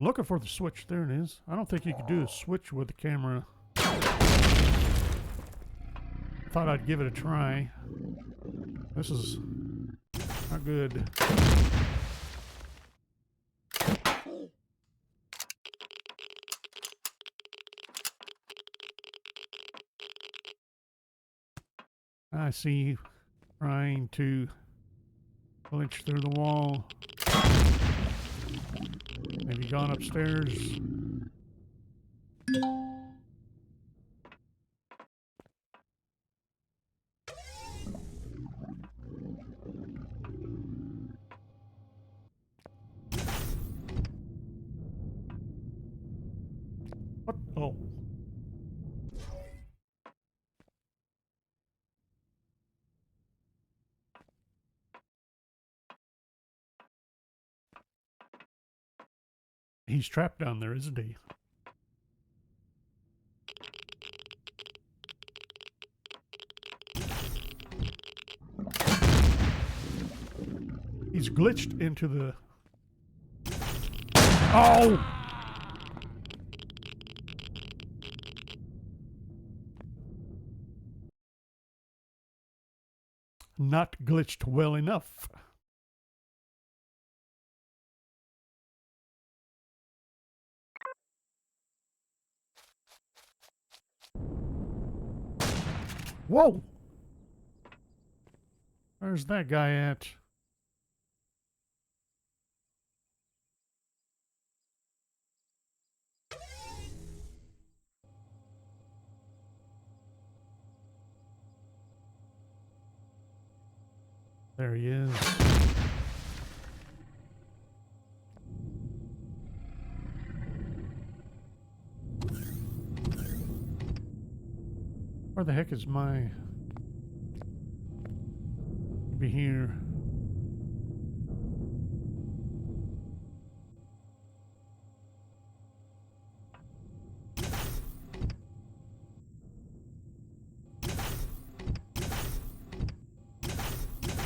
Looking for the switch. There it is. I don't think you could do a switch with the camera. Thought I'd give it a try. This is not good. I see you trying to glitch through the wall. Have you gone upstairs? What? Oh. He's trapped down there, isn't he? He's glitched into the... Oh! Not glitched well enough. Whoa! Where's that guy at? There he is. Where the heck is my... Be here.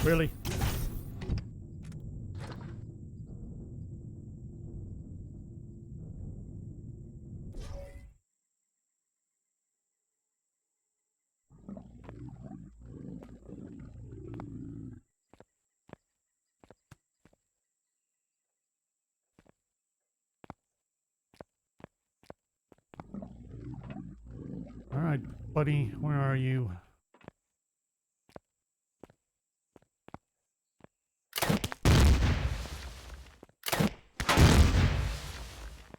Really? All right, buddy, where are you?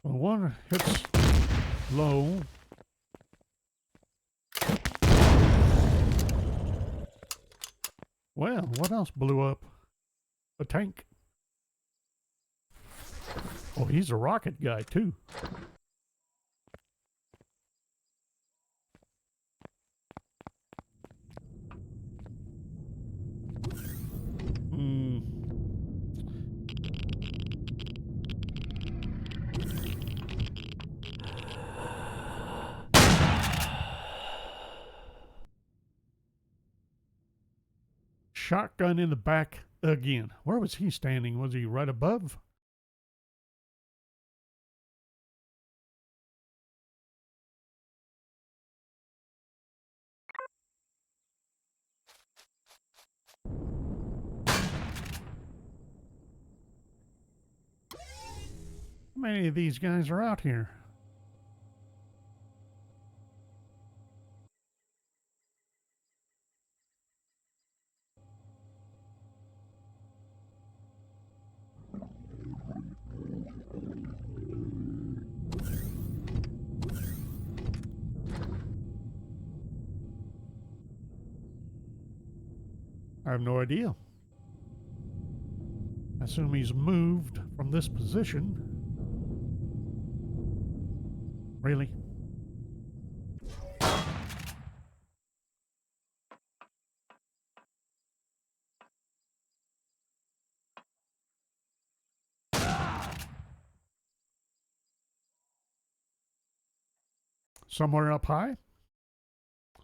Well, one hits low. Well, what else blew up? A tank. Oh, he's a rocket guy, too. Hmm. Shotgun in the back again. Where was he standing? Was he right above? How many of these guys are out here? I have no idea. I assume he's moved from this position. Really? Somewhere up high?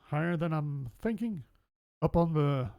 Higher than I'm thinking? Up on the...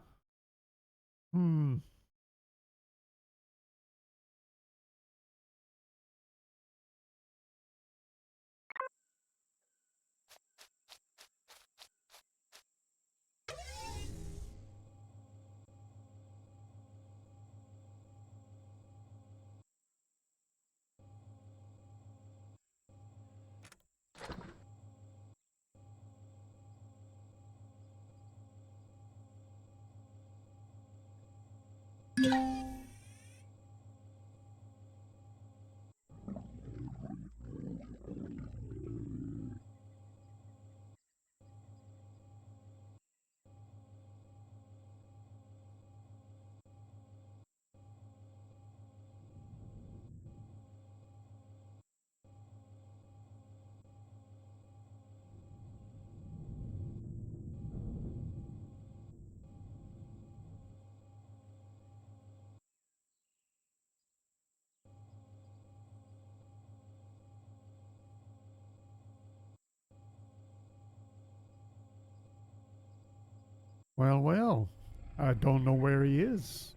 Well, well. I don't know where he is.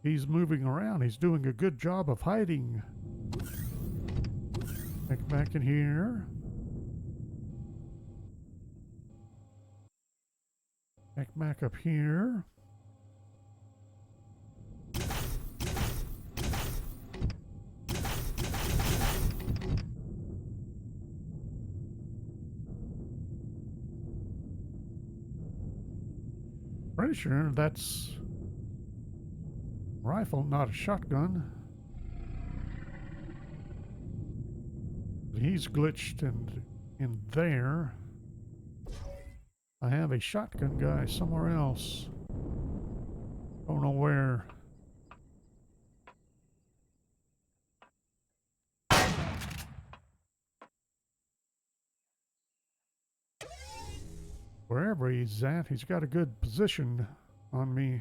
He's moving around. He's doing a good job of hiding. Back in here. Back up here. Pretty sure that's rifle, not a shotgun. He's glitched in there. I have a shotgun guy somewhere else. Don't know where. Wherever he's at, he's got a good position on me.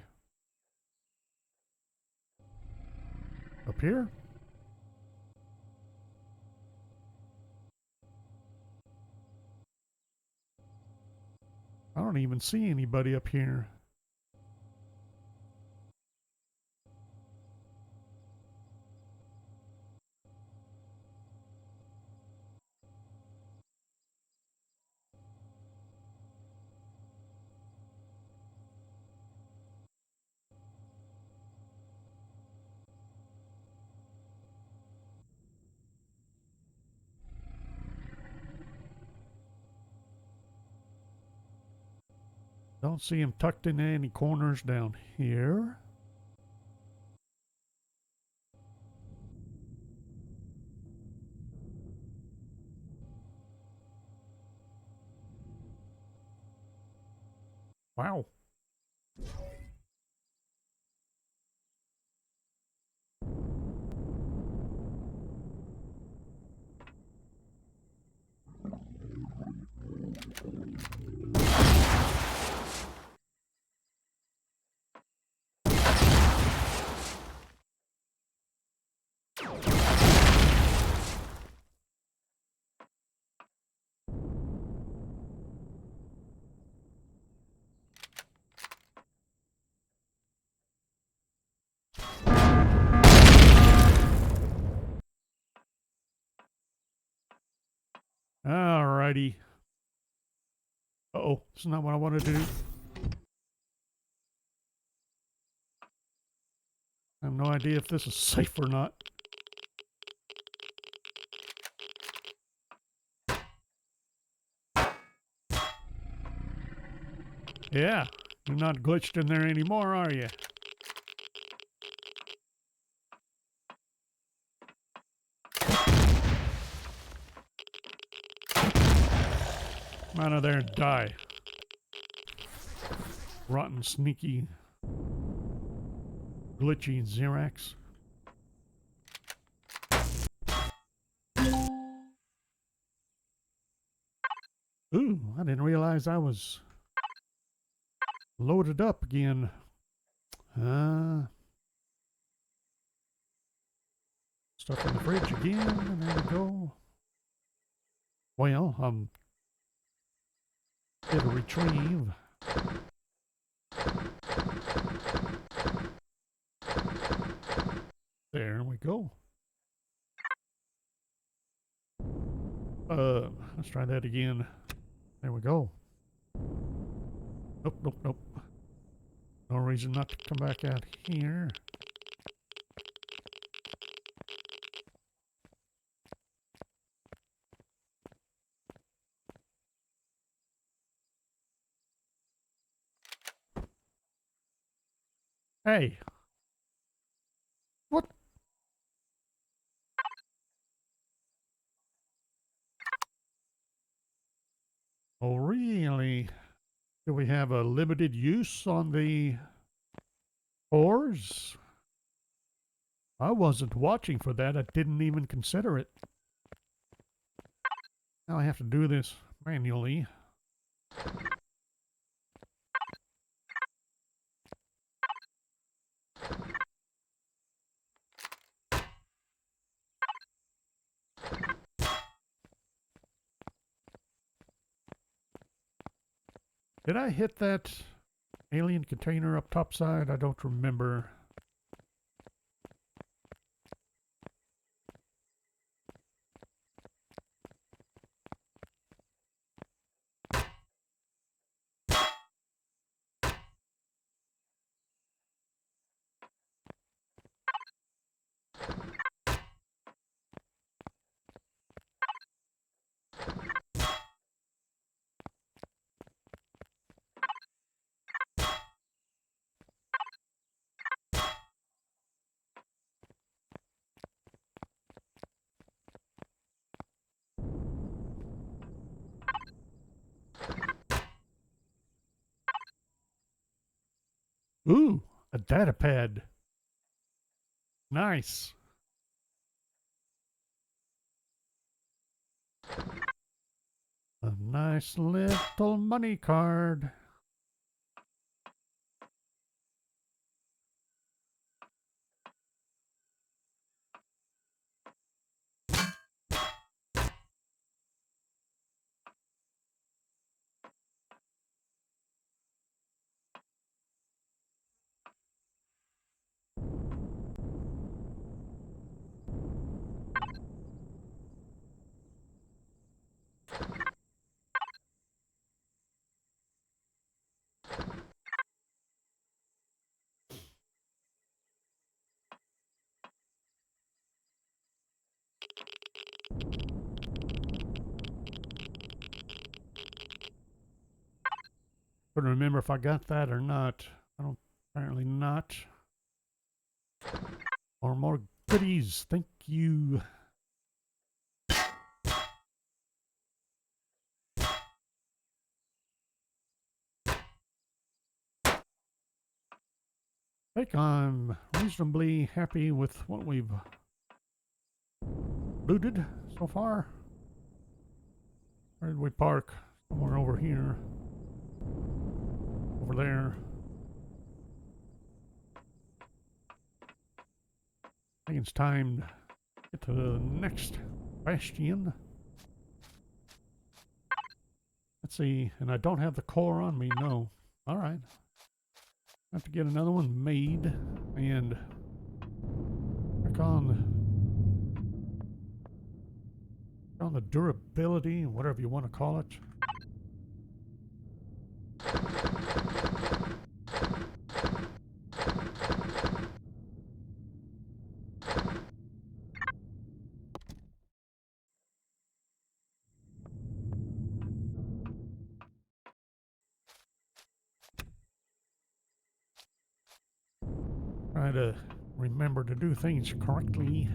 Up here? I don't even see anybody up here. Don't see him tucked in any corners down here. Wow. Alrighty. Uh-oh, this is not what I wanted to do. I have no idea if this is safe or not. Yeah, you're not glitched in there anymore, are you? Come out of there and die. Rotten, sneaky, glitchy Zirax. Ooh, I didn't realize I was loaded up again. Stuff in the fridge again, and there we go. Well, did a retrieve. There we go. Let's try that again. There we go. Nope, nope, nope. No reason not to come back out here. Hey. What? Oh, really? Do we have a limited use on the ores? I wasn't watching for that. I didn't even consider it. Now I have to do this manually. Did I hit that alien container up topside? I don't remember. Ooh, a data pad. Nice. A nice little money card. Couldn't remember if I got that or not. I don't, apparently not. Or more goodies. Thank you. I think I'm reasonably happy with what we've looted so far. Where did we park? Somewhere over here. Over there. I think it's time to get to the next bastion. Let's see. And I don't have the core on me. No. Alright. I have to get another one made and check on the durability, whatever you want to call it. Try to remember to do things correctly.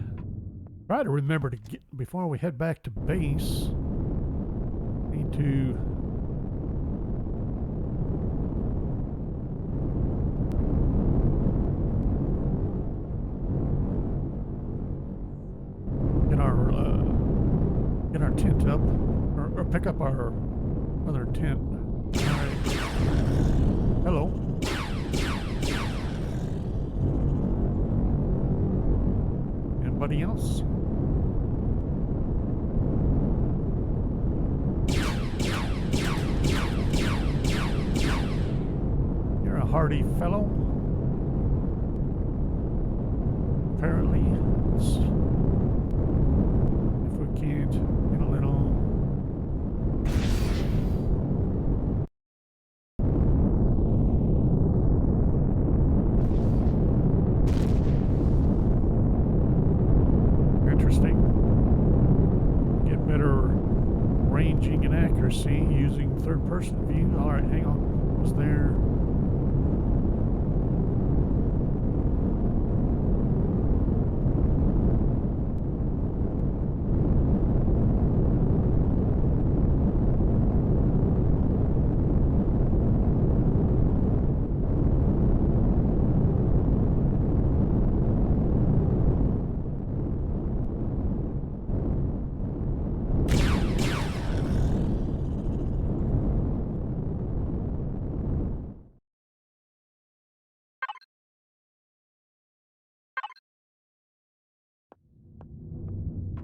Try to remember to get, before we head back to base, need to get our tent up, or pick up our other tent. All right. Hello. Anybody else? You're a hardy fellow. Apparently, if we can't get a little interesting, get better ranging and accuracy using third-person view. All right, hang on. Was there?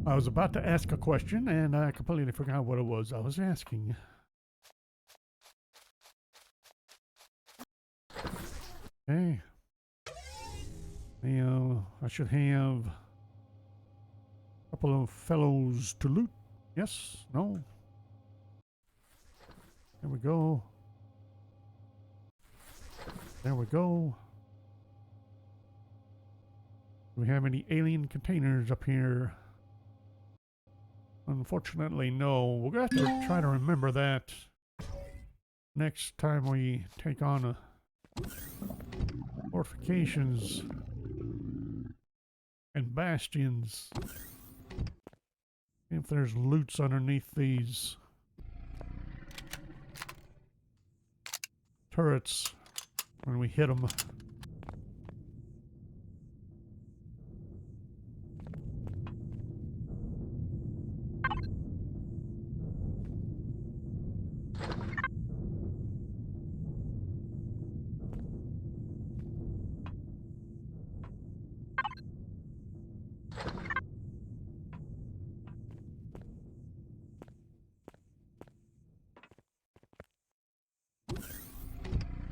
I was about to ask a question and I completely forgot what it was I was asking. Okay. Now, I should have a couple of fellows to loot. Yes? No? There we go. There we go. Do we have any alien containers up here? Unfortunately, no. We're going to have to try to remember that next time we take on fortifications and bastions. If there's loots underneath these turrets when we hit them.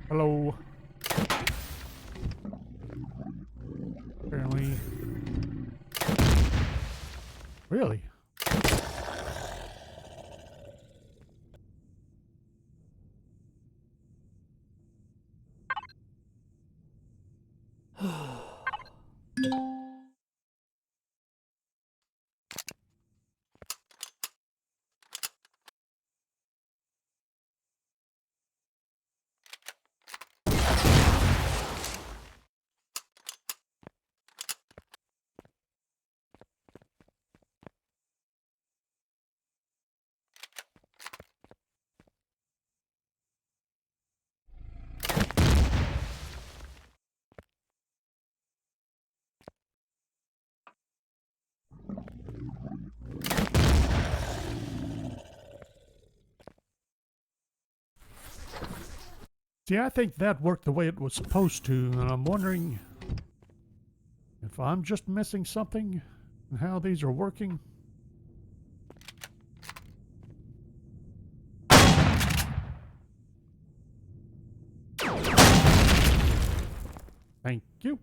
Hello. Apparently. Really? See, I think that worked the way it was supposed to, and I'm wondering if I'm just missing something in how these are working. Thank you.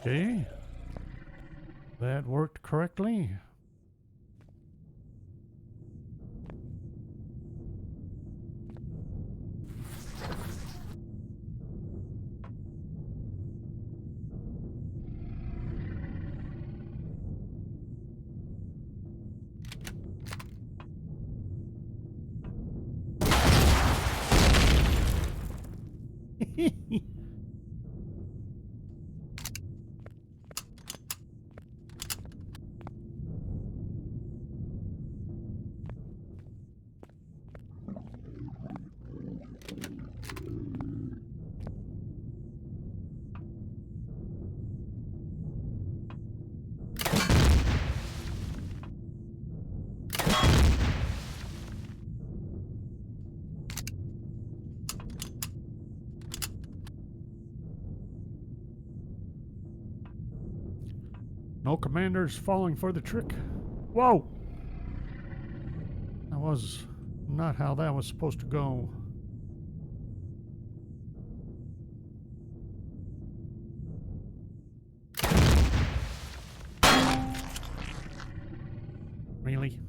Okay. That worked correctly. No commanders falling for the trick. Whoa! That was not how that was supposed to go. Really?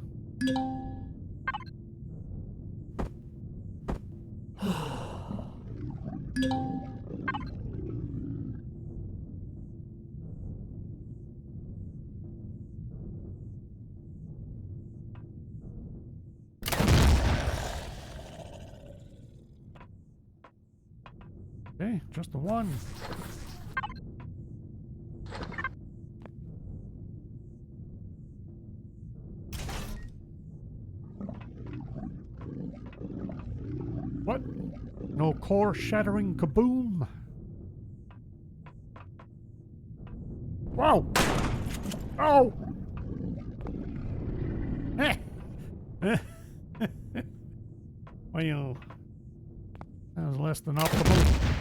Okay, just the one. What? No core-shattering kaboom? Whoa! Oh! Well, that was less than optimal.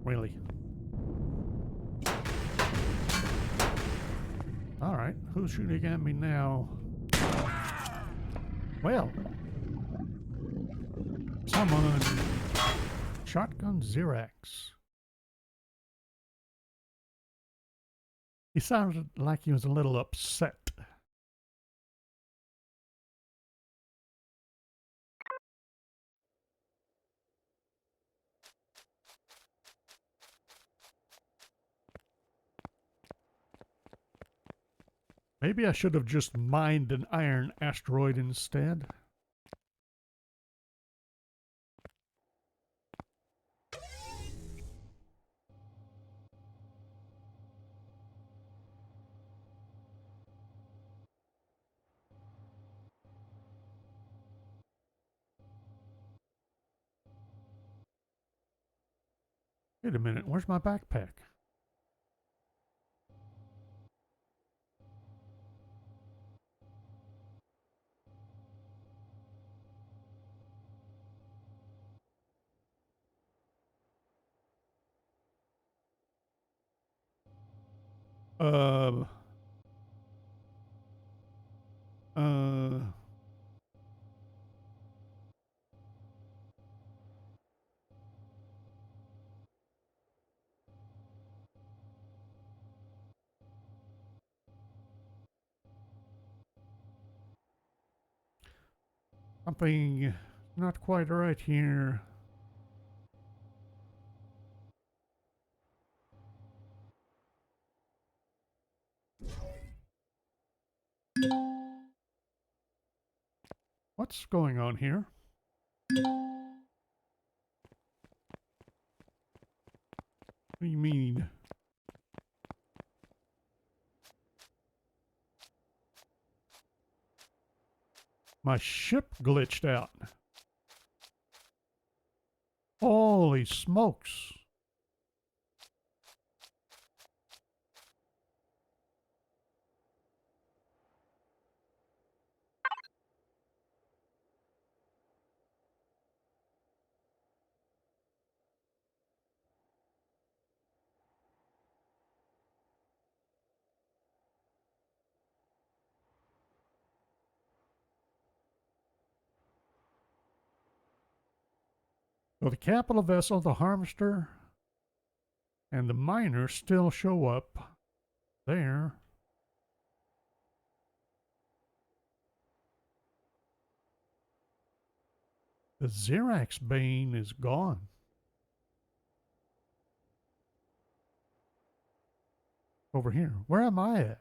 Really? Alright, who's shooting at me now? Well, someone. Shotgun Zirax. He sounded like he was a little upset. Maybe I should have just mined an iron asteroid instead. Wait a minute, where's my backpack? Uh, uh, something not quite right here. What's going on here? What do you mean? My ship glitched out. Holy smokes. So the capital vessel, the harvester, and the miner still show up there. The Zirax Bane is gone. Over here. Where am I at?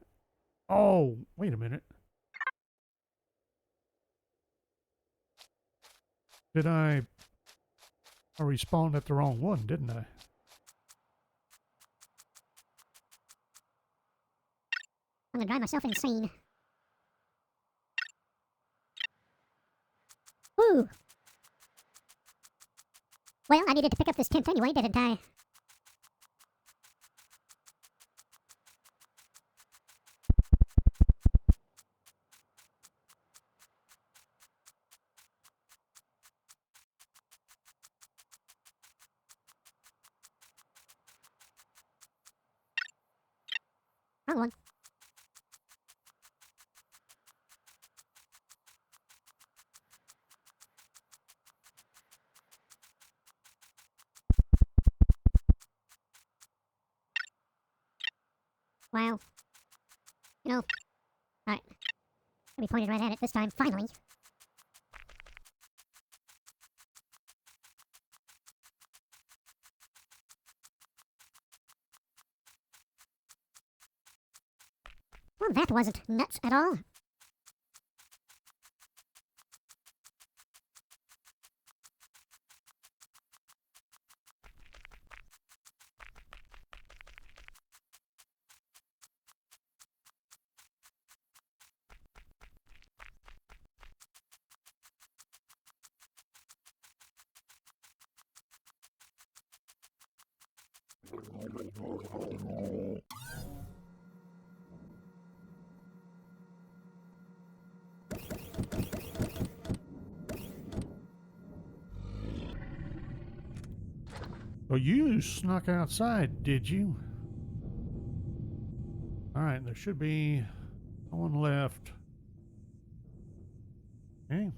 Oh, wait a minute. I respawned at the wrong one, didn't I? I'm gonna drive myself insane. Woo! Well, I needed to pick up this tent anyway, didn't I? Wrong one. Wow. You know, alright. Let me point it right at it this time, finally. Well, that wasn't nuts at all. So you snuck outside, did you? Alright, there should be no one left. Okay.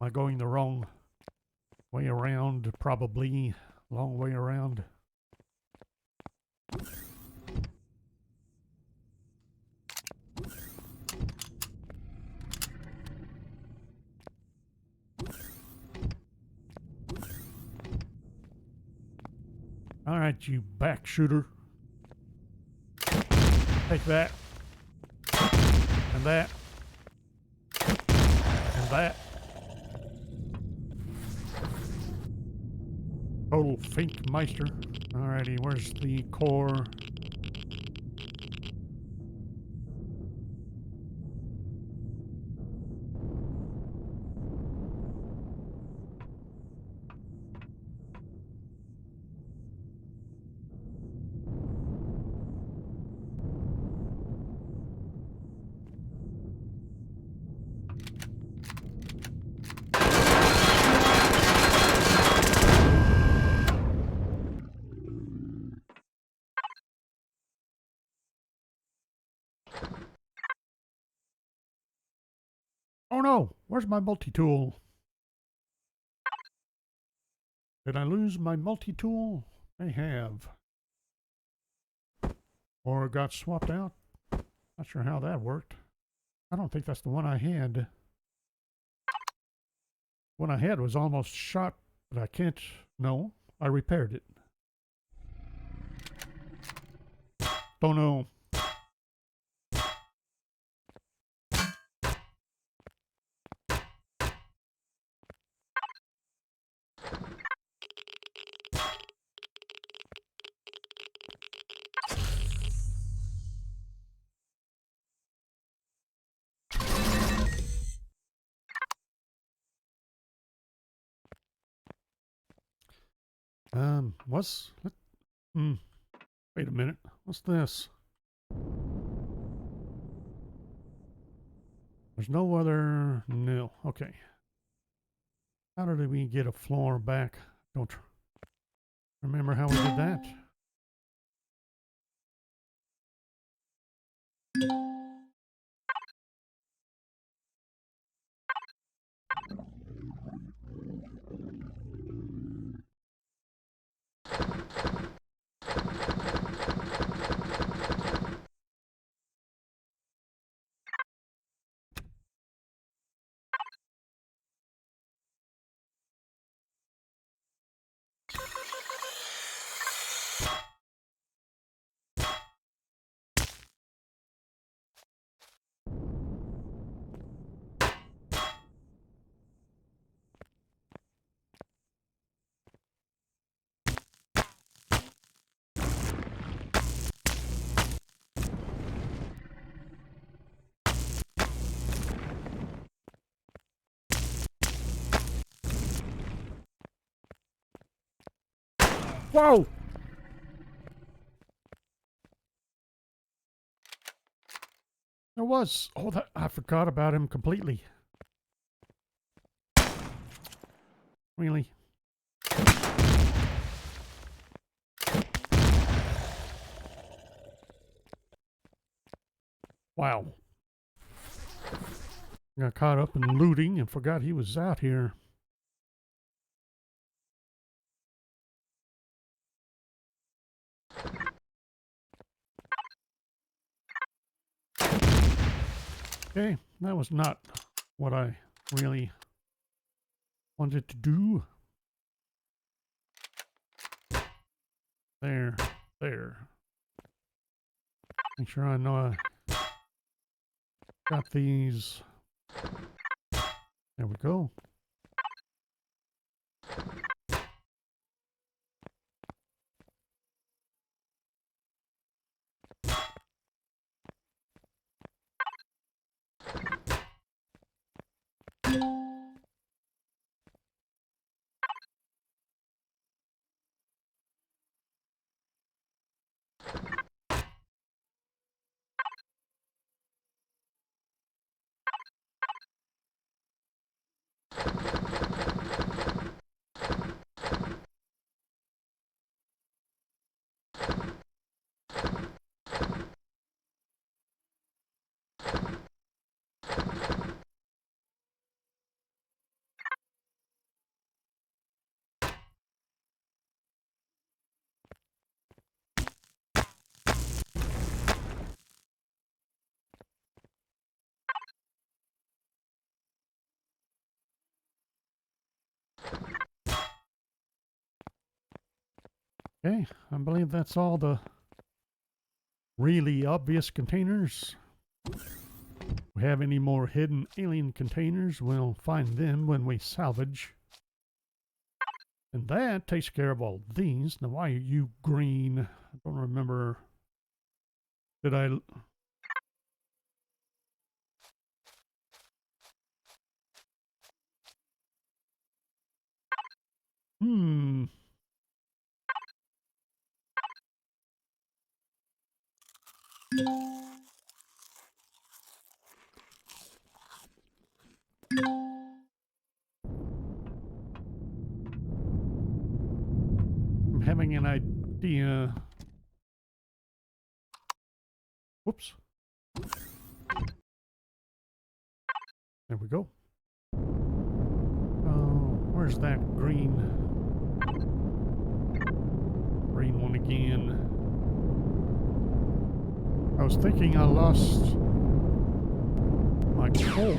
Am I going the wrong way around? Probably. Long way around. Alright, you back shooter. Take that. And that. And that. Total Fink Meister. Alrighty, where's the core? Oh no! Where's my multi-tool? Did I lose my multi-tool? I have. Or got swapped out? Not sure how that worked. I don't think that's the one I had. One I had was almost shot, but I can't. No, I repaired it. Don't know. What's... wait a minute. What's this? There's no other... No. Okay. How did we get a floor back? Don't remember how we did that. Whoa! There was. Oh, that, I forgot about him completely. Really? Wow. Got caught up in looting and forgot he was out here. Okay, that was not what I really wanted to do. There. Make sure I know I got these. There we go. Okay, I believe that's all the really obvious containers. If we have any more hidden alien containers, we'll find them when we salvage. And that takes care of all these. Now, why are you green? I don't remember. Did I... I'm having an idea. Whoops. There we go. Oh, where's that green one again? I was thinking I lost my core.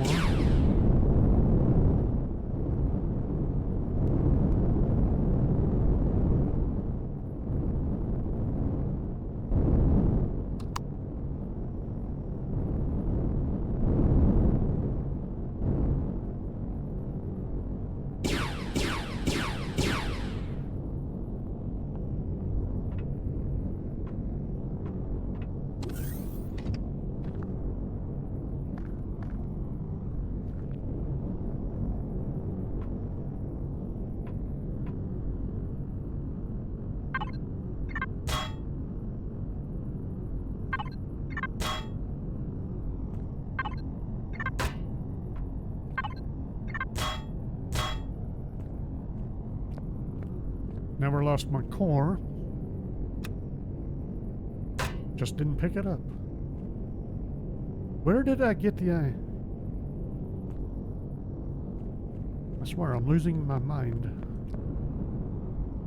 Never lost my core. Just didn't pick it up. Where did I get the eye? I swear I'm losing my mind.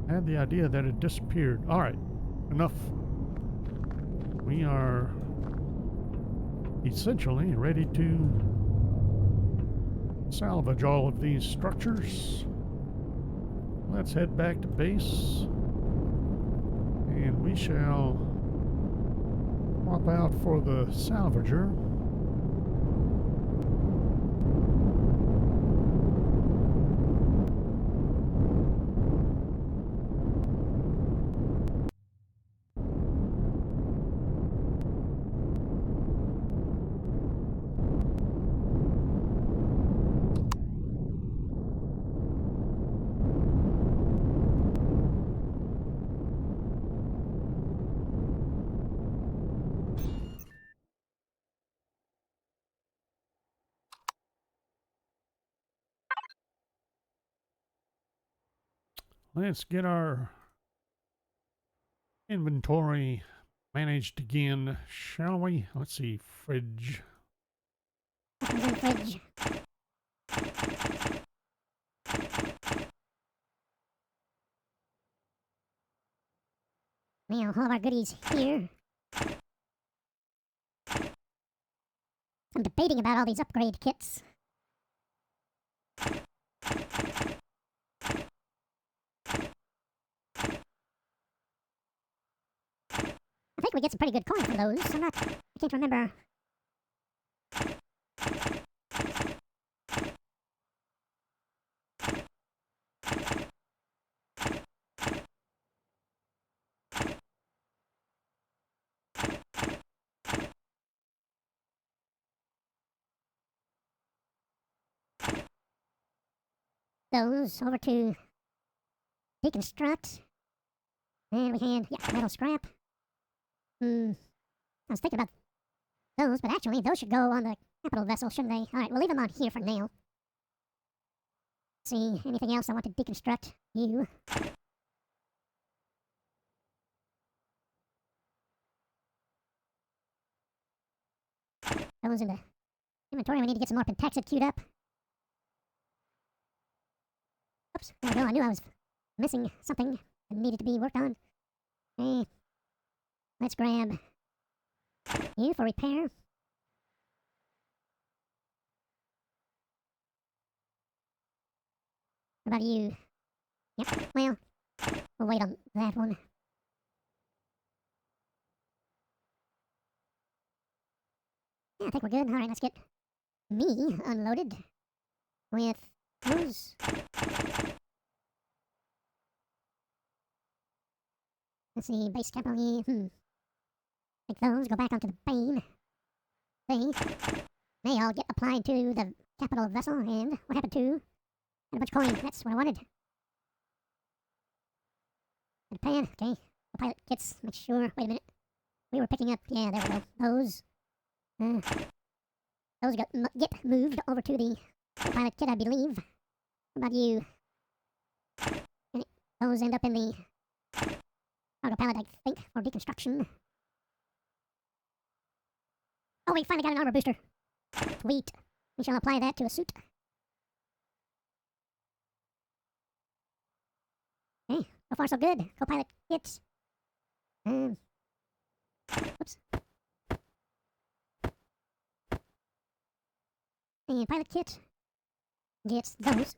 I had the idea that it disappeared. Alright, enough. We are essentially ready to salvage all of these structures. Let's head back to base, and we shall swap out for the salvager. Let's get our inventory managed again, shall we? Let's see, fridge. What's in the fridge? We have all of our goodies here. I'm debating about all these upgrade kits. think we get some pretty good coin for those. I can't remember. Those over to deconstruct. And we can, yeah, metal scrap. I was thinking about those, but actually those should go on the capital vessel, shouldn't they? Alright, we'll leave them on here for now. See, anything else I want to deconstruct? You. Those in the inventory. We need to get some more pentaxid queued up. Oops, there we go. I knew I was missing something that needed to be worked on. Okay. Let's grab you for repair. What about you? Yep, well, we'll wait on that one. Yeah, I think we're good. Alright, let's get me unloaded with those. Let's see, base capital, take those, go back onto the Bane. They all get applied to the capital vessel, and what happened to? And a bunch of coin, that's what I wanted. And a pan, okay. Pilot kits, make sure, wait a minute. We were picking up, yeah, there we go. Those get moved over to the pilot kit, I believe. What about you? And those end up in the cargo pallet, I think, for deconstruction. Oh, we finally got an armor booster. Sweet. We shall apply that to a suit. Okay, so far so good. Co-pilot kits. Oops. And pilot kit gets those.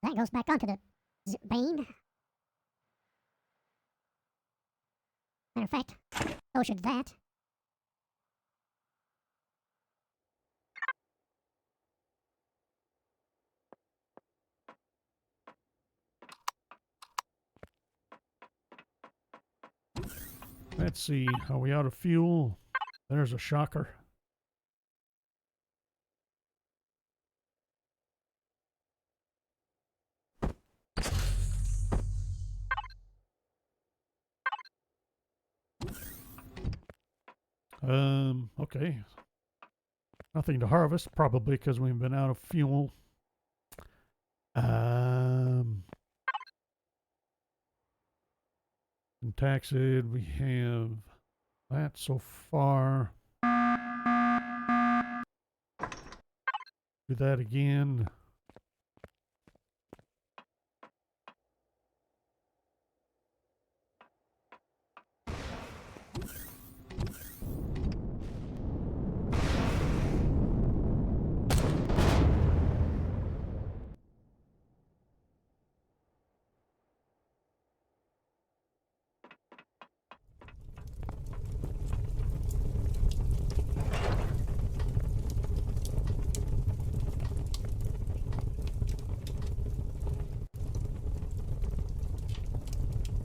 That goes back onto the Bane. Matter of fact, so should that. Let's see. Are we out of fuel? There's a shocker. Okay. Nothing to harvest, probably because we've been out of fuel. And taxid, we have that so far. Do that again.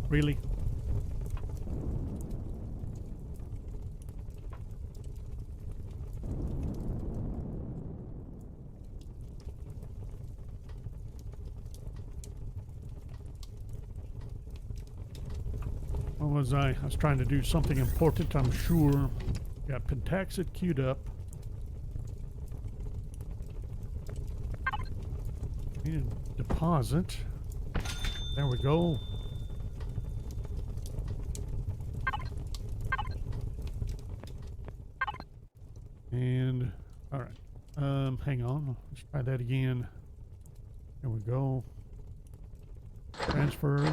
Really? What was I? I was trying to do something important, I'm sure. Got Pentaxid queued up. Need a deposit. There we go. And, alright. Hang on. Let's try that again. There we go. Transfer.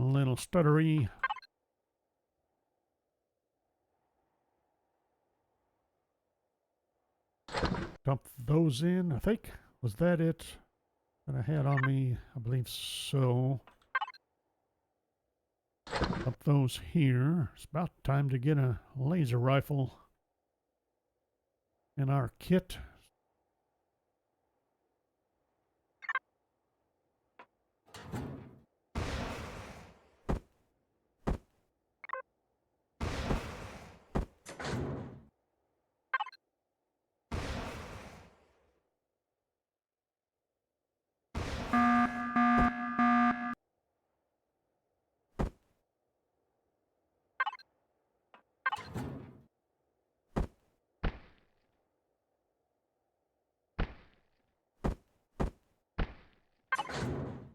little stuttery. Dump those in, I think. Was that it that I had on me? I believe so. Dump those here. It's about time to get a laser rifle in our kit.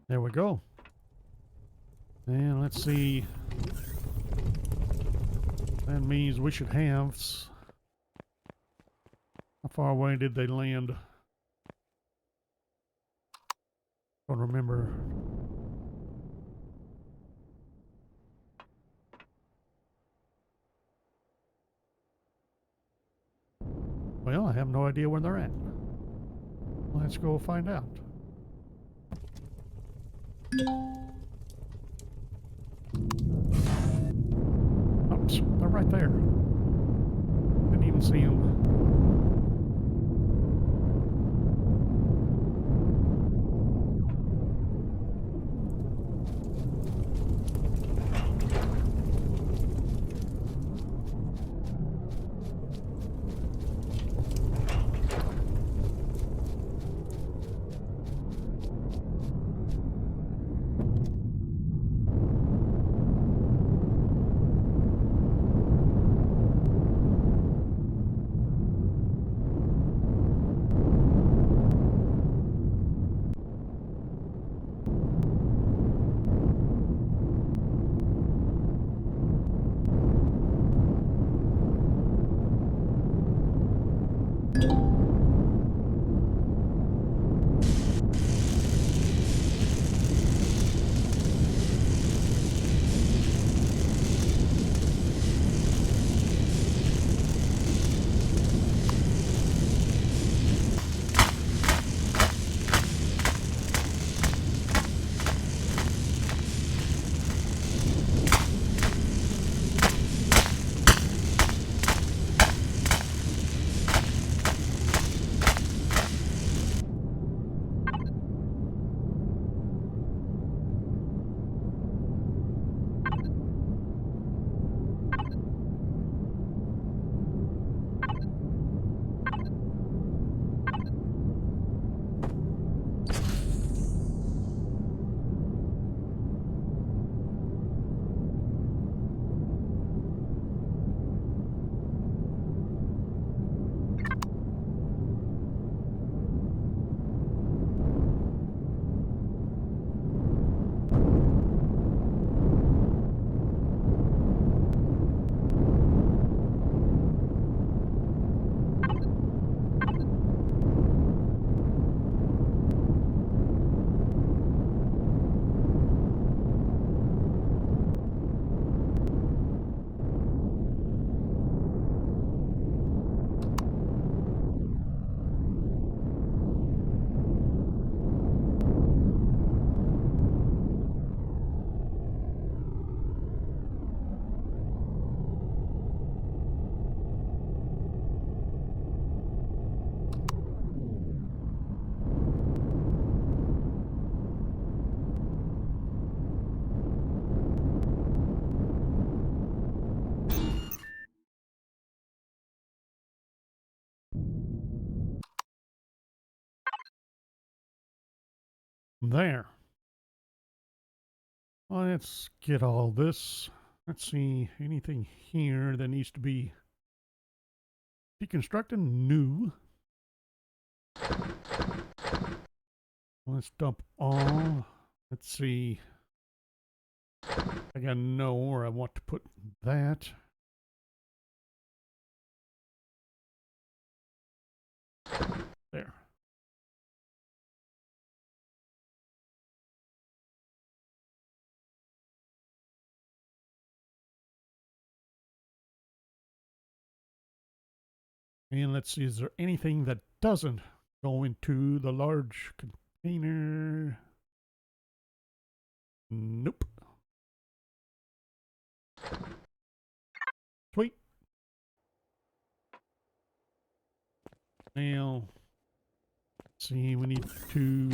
There we go. And let's see. That means we should have. How far away did they land? Don't remember. Well, I have no idea where they're at. Let's go find out. Oops, they're right there. Didn't even see them. There. Let's get all this. Let's see, anything here that needs to be deconstructed? New. Let's dump all. Let's see. I gotta know where I want to put that. There. And let's see, is there anything that doesn't go into the large container? Nope. Sweet. Now, let's see, we need to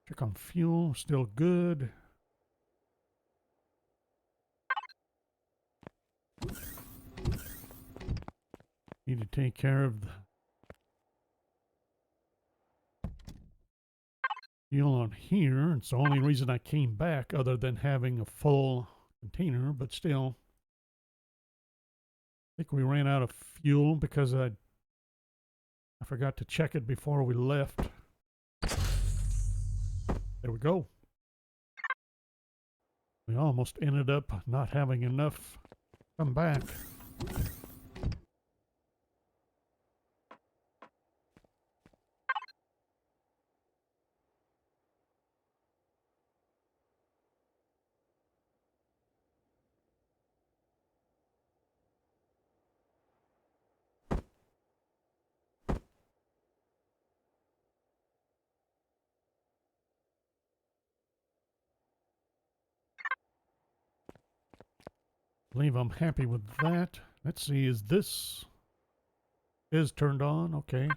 check on fuel. Still good. Need to take care of the fuel on here. It's the only reason I came back other than having a full container, but still. I think we ran out of fuel because I forgot to check it before we left. There we go. We almost ended up not having enough to come back. I believe I'm happy with that. Let's see, is this turned on? Okay.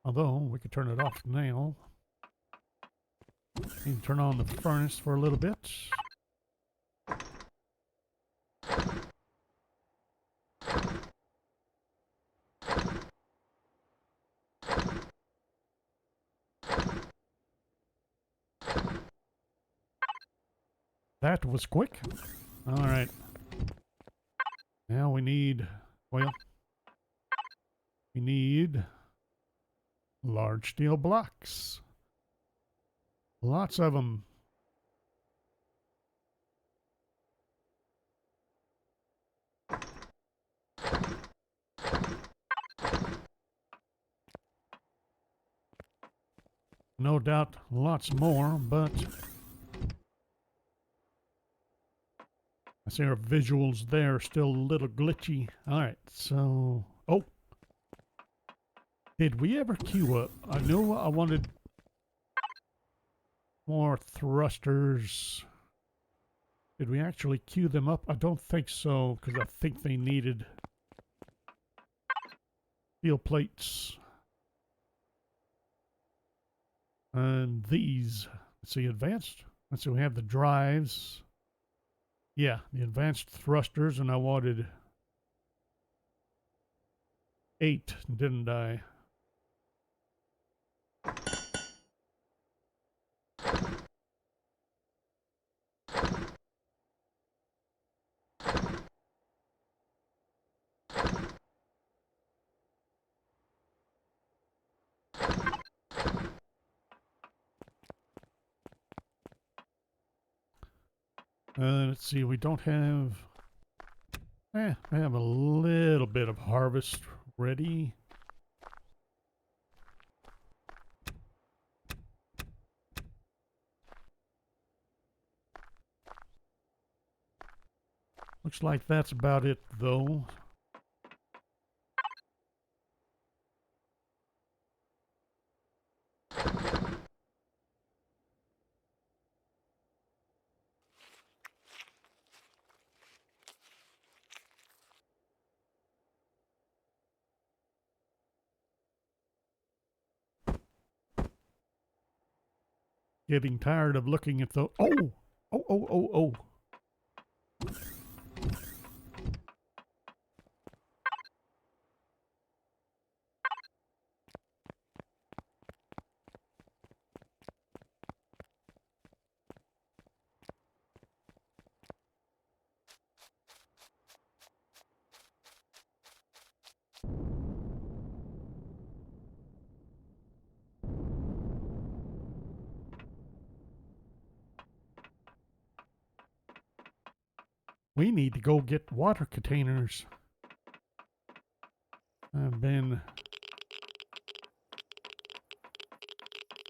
Although, we could turn it off now. Need to turn on the furnace for a little bit. That was quick. All right. Now we need, well, we need large steel blocks. Lots of them. No doubt lots more, but I see our visuals there are still a little glitchy. All right, so, oh. Did we ever queue up? I know I wanted more thrusters. Did we actually queue them up? I don't think so, because I think they needed steel plates. And these, let's see, advanced. Let's see, we have the drives. Yeah, the advanced thrusters, and I wanted 8, didn't I? Let's see, we don't have... I have a little bit of harvest ready. Looks like that's about it, though. Getting tired of looking at the... Oh! Oh, oh, oh, oh. We need to go get water containers. I've been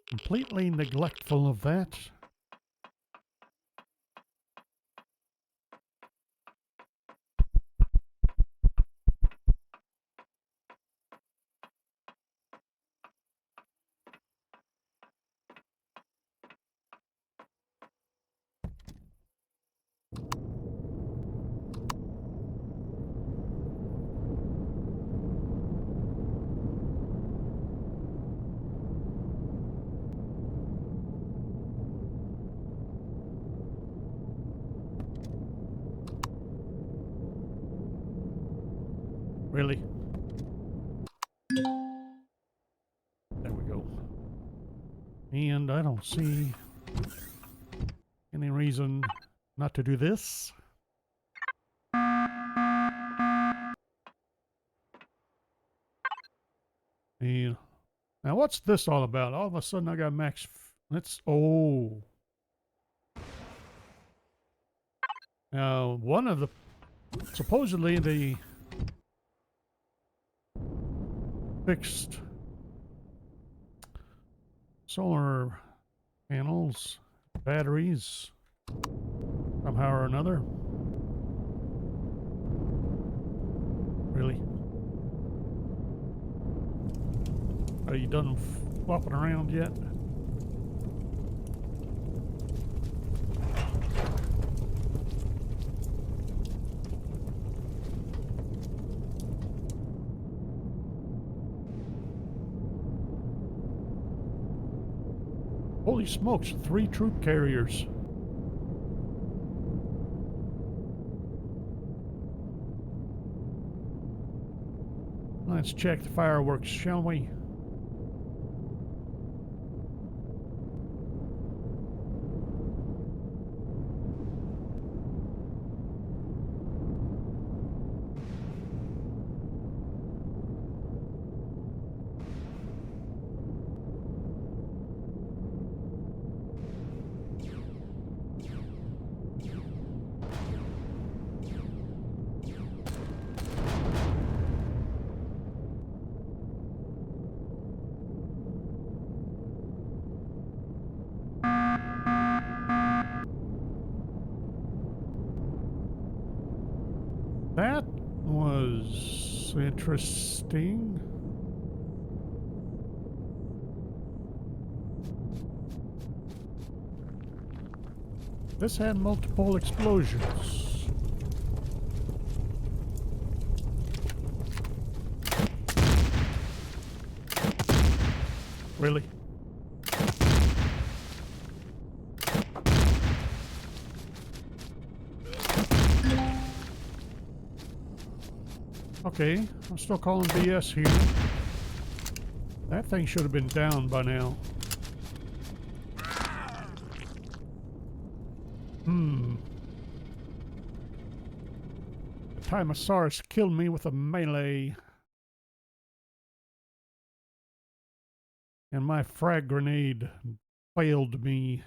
completely neglectful of that. Really? There we go. And I don't see any reason not to do this. And now what's this all about? All of a sudden I got max. Let's. Oh. Now one of the. Supposedly the fixed solar panels, batteries, somehow or another. Really? Are you done flopping around yet? Holy smokes, 3 troop carriers. Let's check the fireworks, shall we? That was interesting. This had multiple explosions. Really? Okay, I'm still calling BS here. That thing should have been down by now. The Tymosaurus killed me with a melee. And my frag grenade failed me.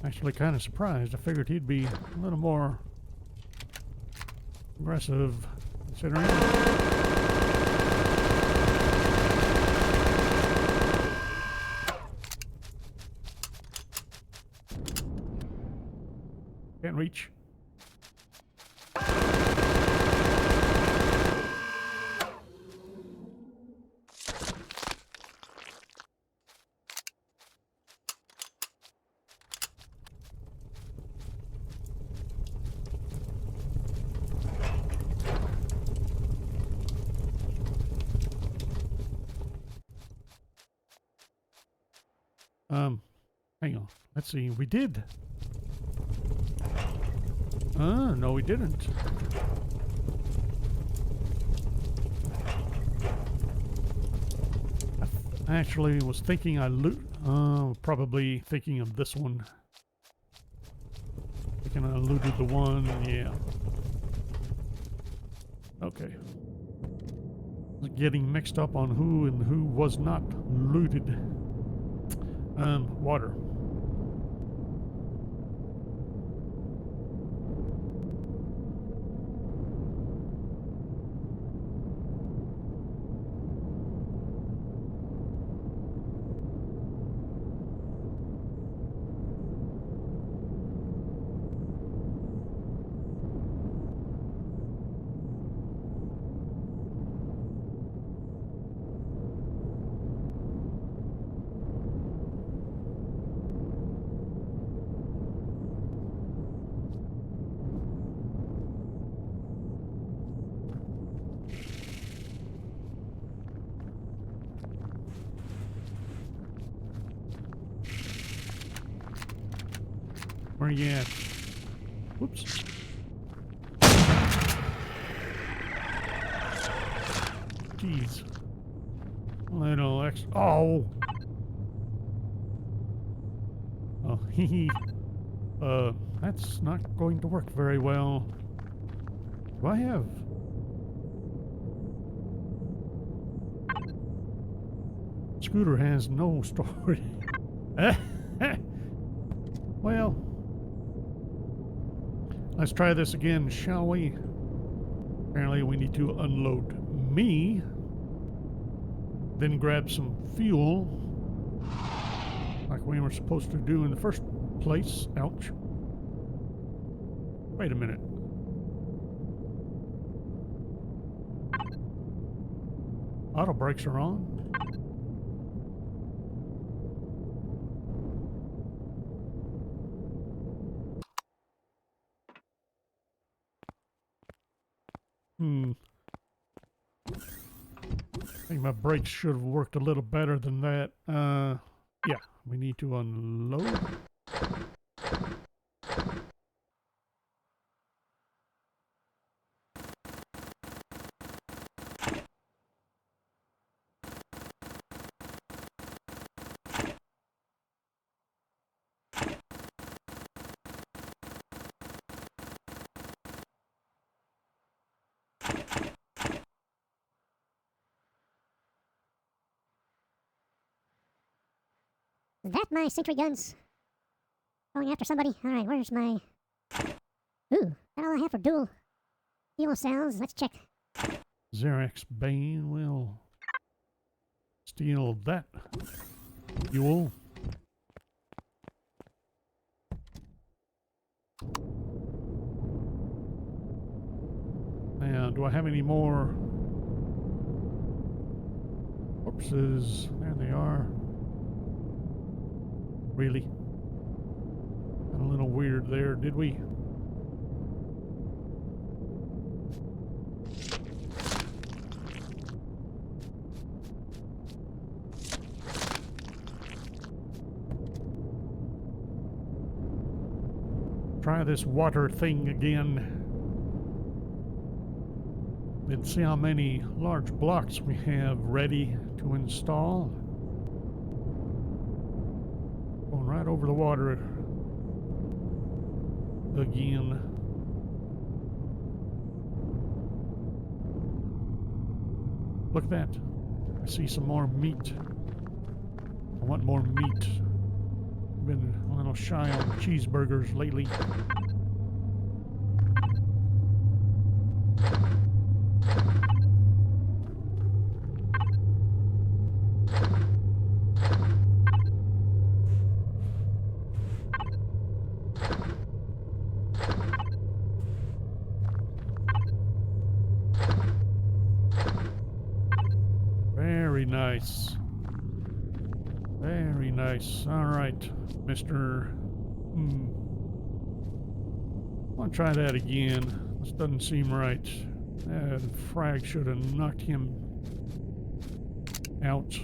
Actually kind of surprised. I figured he'd be a little more aggressive considering. Can't reach. Hang on. Let's see. We did. No, we didn't. I actually was thinking probably thinking of this one. Thinking I looted the one, yeah. Okay. Getting mixed up on who and who was not looted. Water. Where you at? Whoops. Jeez. Little X. Oh! Oh, hee hee. That's not going to work very well. Do I have... Scooter has no storage. Well, let's try this again, shall we? Apparently we need to unload me, then grab some fuel, like we were supposed to do in the first place. Ouch. Wait a minute. Auto brakes are on. I think my brakes should have worked a little better than that. Yeah, we need to unload. Is that my sentry guns? Going after somebody? Alright, where's my... Ooh, that all I have for dual fuel cells. Let's check. Zirax Bane will steal that fuel. Now, do I have any more corpses? There they are. Really? Got a little weird there, did we? Try this water thing again. And see how many large blocks we have ready to install. Going right over the water again. Look at that. I see some more meat. I want more meat. Been a little shy on cheeseburgers lately. Very nice. Very nice. All right, Mr. I'll try that again. This doesn't seem right. That frag should have knocked him out.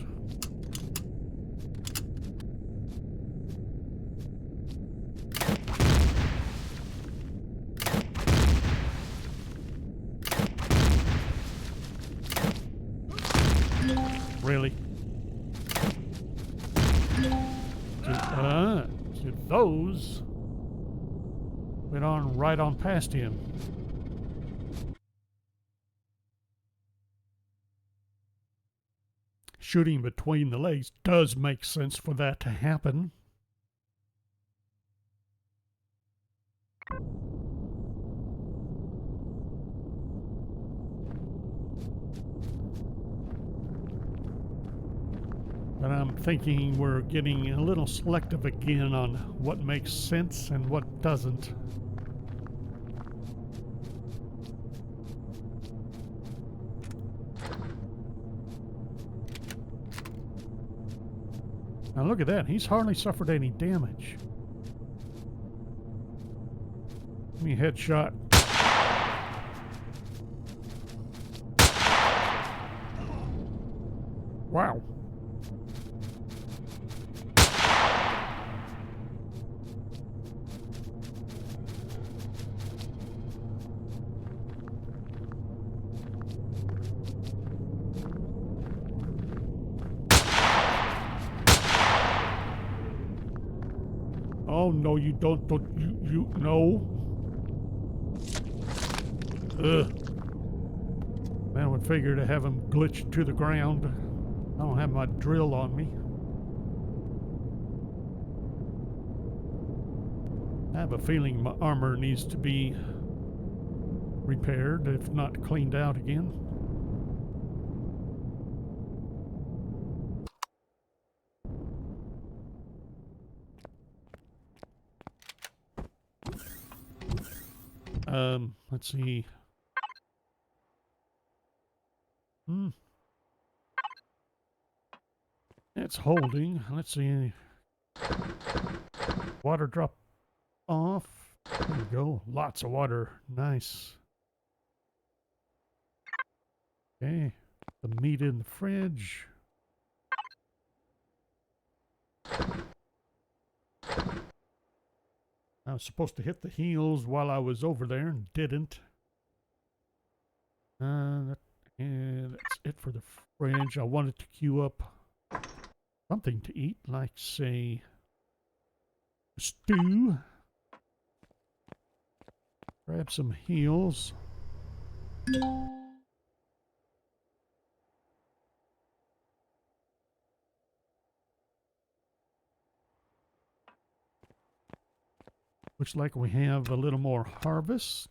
Really? See, those went on right on past him. Shooting between the legs does make sense for that to happen. But I'm thinking we're getting a little selective again on what makes sense and what doesn't. Now look at that, he's hardly suffered any damage. Give me a headshot. Wow. no, you don't. Don't you? No. Ugh. Man, I would figure to have him glitch to the ground. I don't have my drill on me. I have a feeling my armor needs to be repaired, if not cleaned out again. Let's see. It's holding. Let's see. Water drop off. There we go. Lots of water. Nice. Okay. The meat in the fridge. I was supposed to hit the heels while I was over there and didn't. And that's it for the fridge. I wanted to queue up something to eat, like, say, stew. Grab some heels. Looks like we have a little more harvest.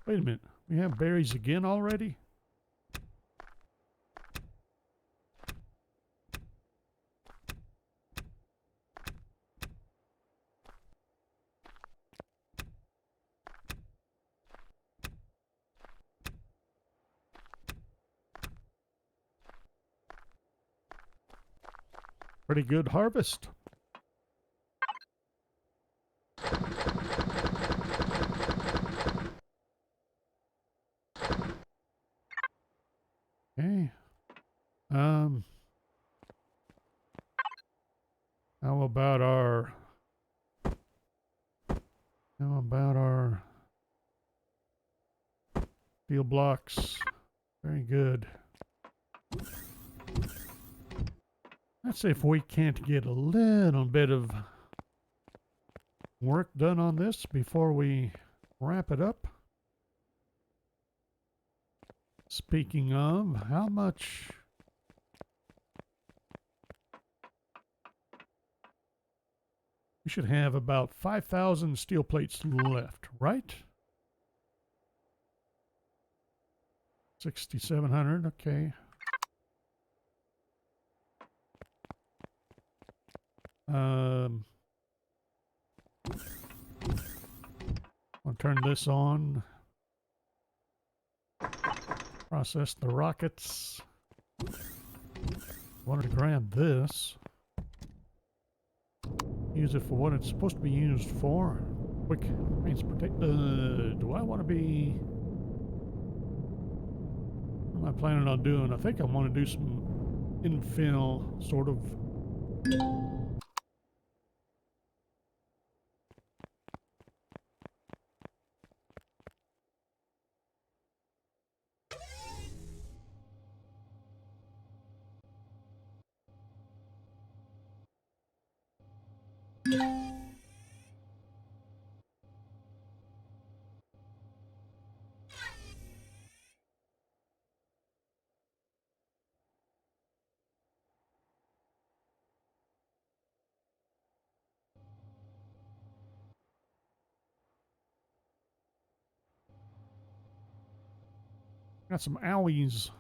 Wait a minute. We have berries again already? Pretty good harvest. Okay. How about our steel blocks? Very good. Let's see if we can't get a little bit of work done on this before we wrap it up. Speaking of, how much? We should have about 5,000 steel plates left, right? 6,700, okay. I'll turn this on. Process the rockets. Wanted to grab this. Use it for what it's supposed to be used for. Quick transportation. Do I want to be... What am I planning on doing? I think I want to do some infill, sort of. Got some owies.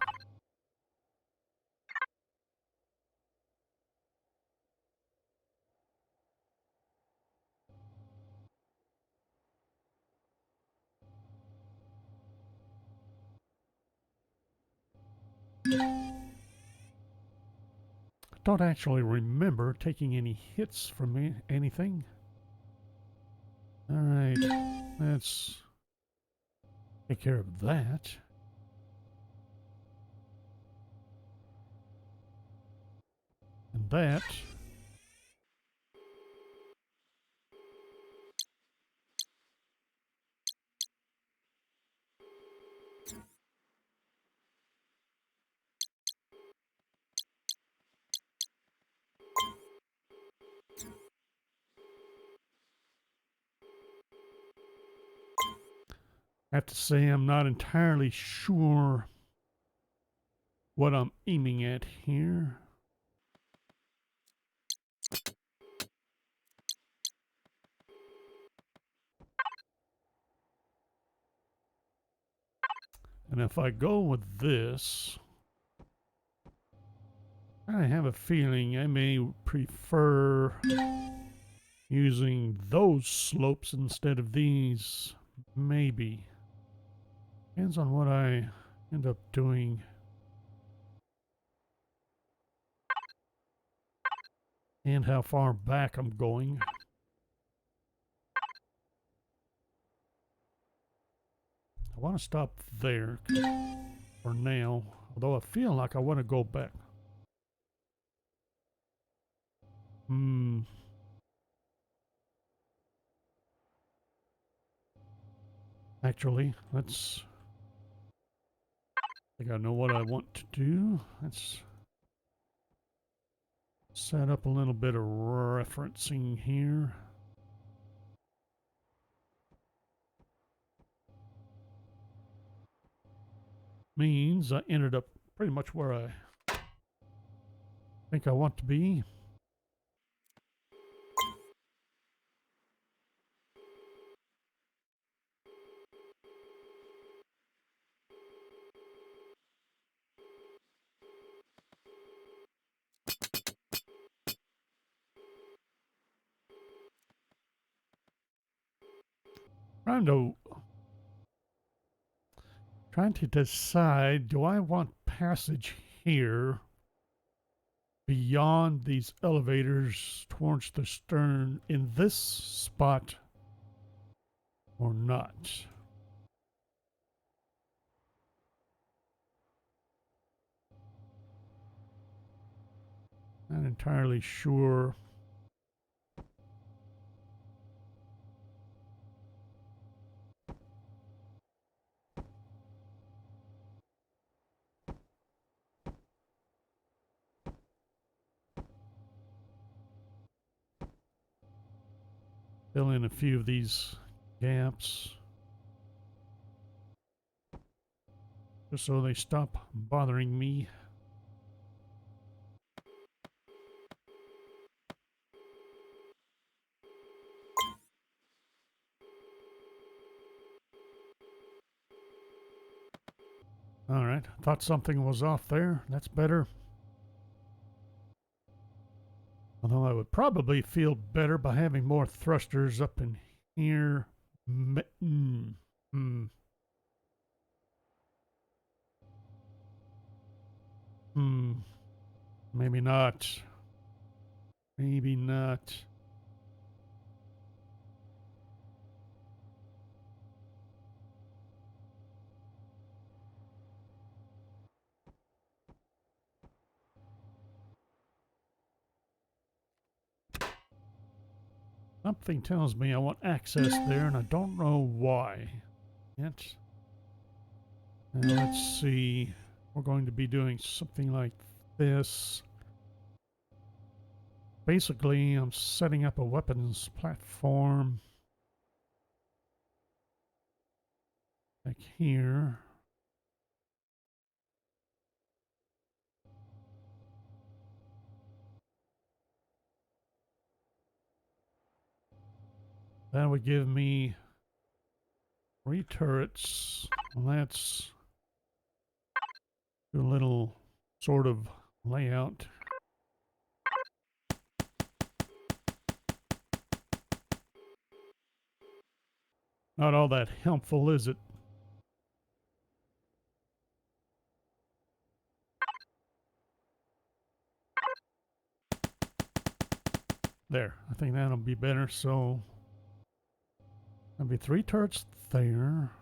Don't actually remember taking any hits from anything. Alright, let's take care of that. And that. I have to say I'm not entirely sure what I'm aiming at here. And if I go with this, I have a feeling I may prefer using those slopes instead of these. Maybe. Depends on what I end up doing. And how far back I'm going. I want to stop there for now, although I feel like I want to go back. Actually, let's... I think I know what I want to do. Let's set up a little bit of referencing here. Means I ended up pretty much where I think I want to be. Trying to decide, do I want passage here beyond these elevators towards the stern in this spot or not? Not entirely sure. Fill in a few of these gaps just so they stop bothering me. All right, thought something was off there. That's better. Although I would probably feel better by having more thrusters up in here. Maybe not. Maybe not. Something tells me I want access there, and I don't know why yet. And let's see. We're going to be doing something like this. Basically, I'm setting up a weapons platform back here. That would give me 3 turrets. Let's do a little sort of layout. Not all that helpful, is it? There, I think that'll be better. So there'll be 3 turrets there.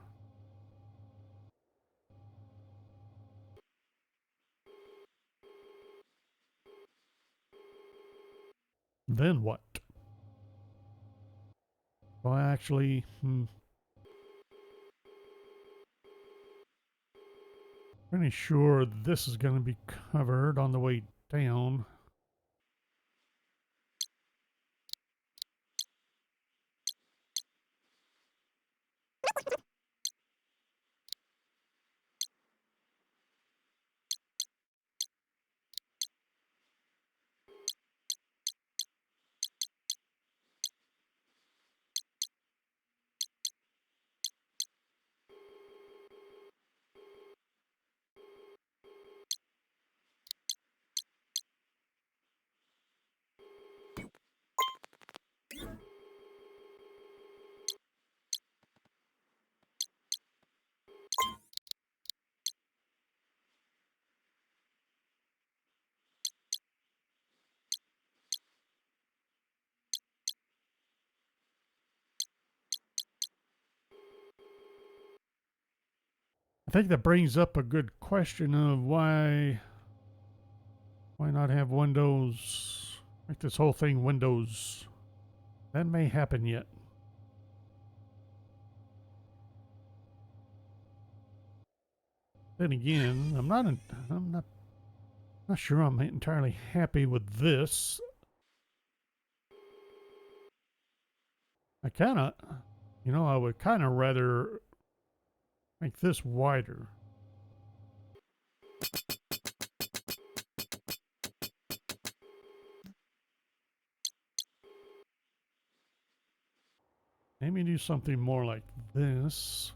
Then what? Well, actually, pretty sure this is going to be covered on the way down. think that brings up a good question of why not have windows, make this whole thing windows. That may happen yet. Then again, I'm not sure I'm entirely happy with this. I would kind of rather make this wider. Maybe do something more like this.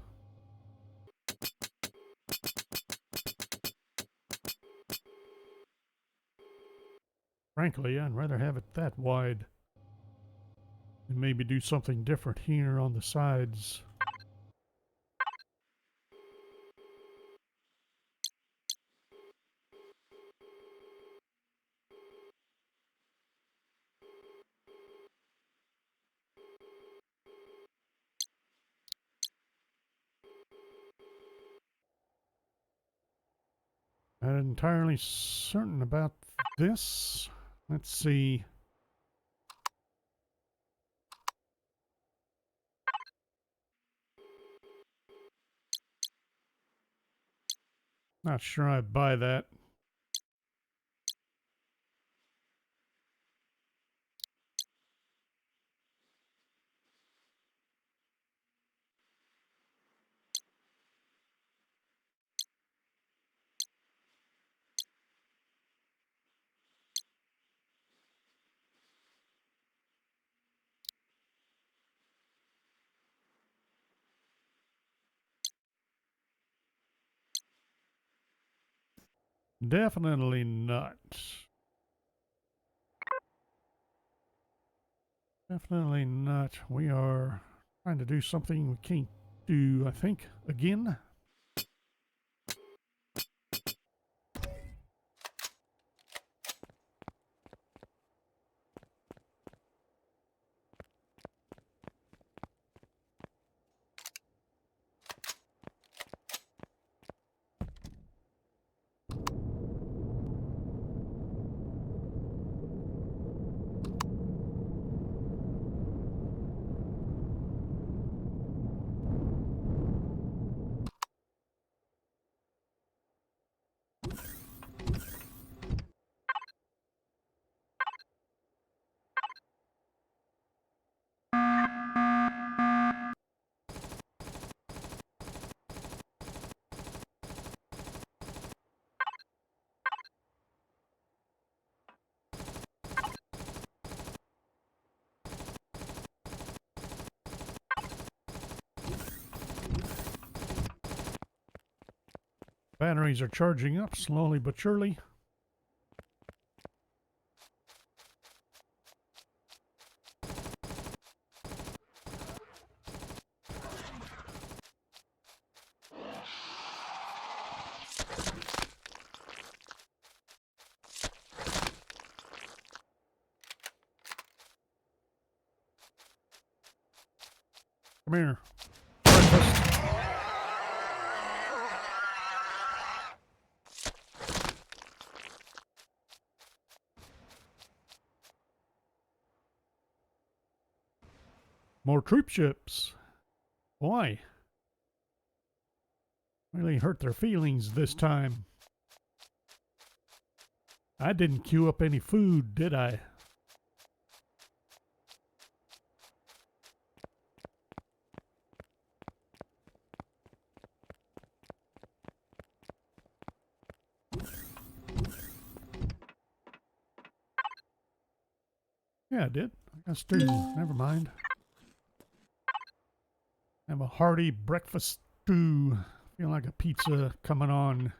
Frankly, I'd rather have it that wide. And maybe do something different here on the sides. Not entirely certain about this. Let's see. Not sure I buy that. Definitely not. Definitely not. We are trying to do something we can't do, I think, again. Batteries are charging up slowly but surely. Come here. Breakfast. More troop ships. Why? Really hurt their feelings this time. I didn't queue up any food, did I? Yeah, I did. I got stew. Never mind. Have a hearty breakfast stew. Feel like a pizza coming on.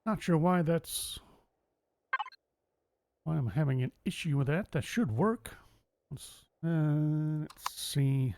Not sure why why I'm having an issue with that. That should work. Let's see.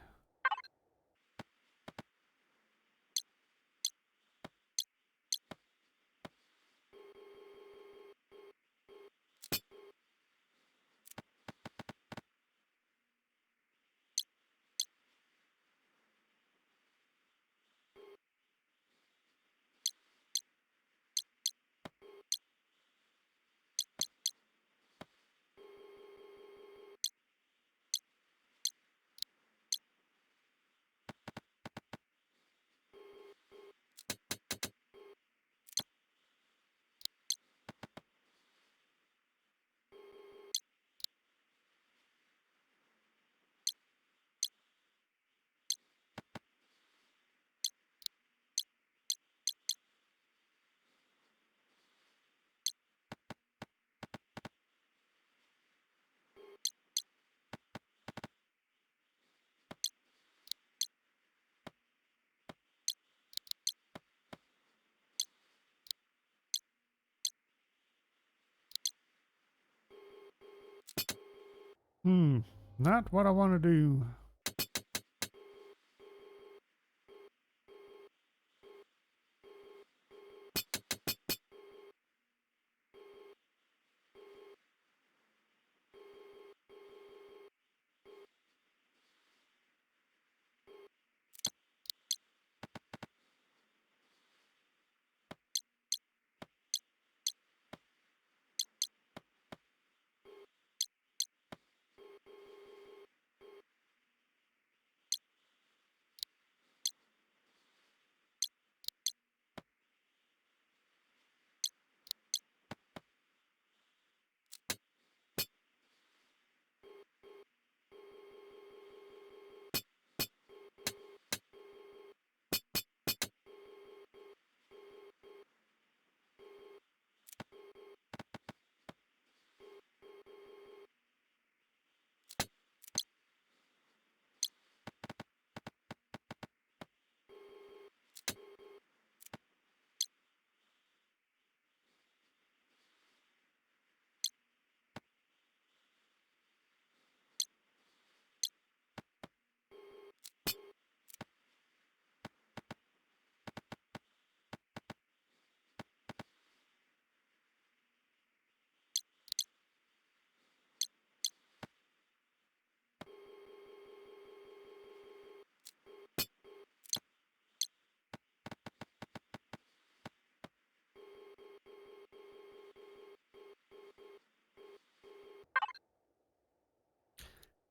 Not what I want to do.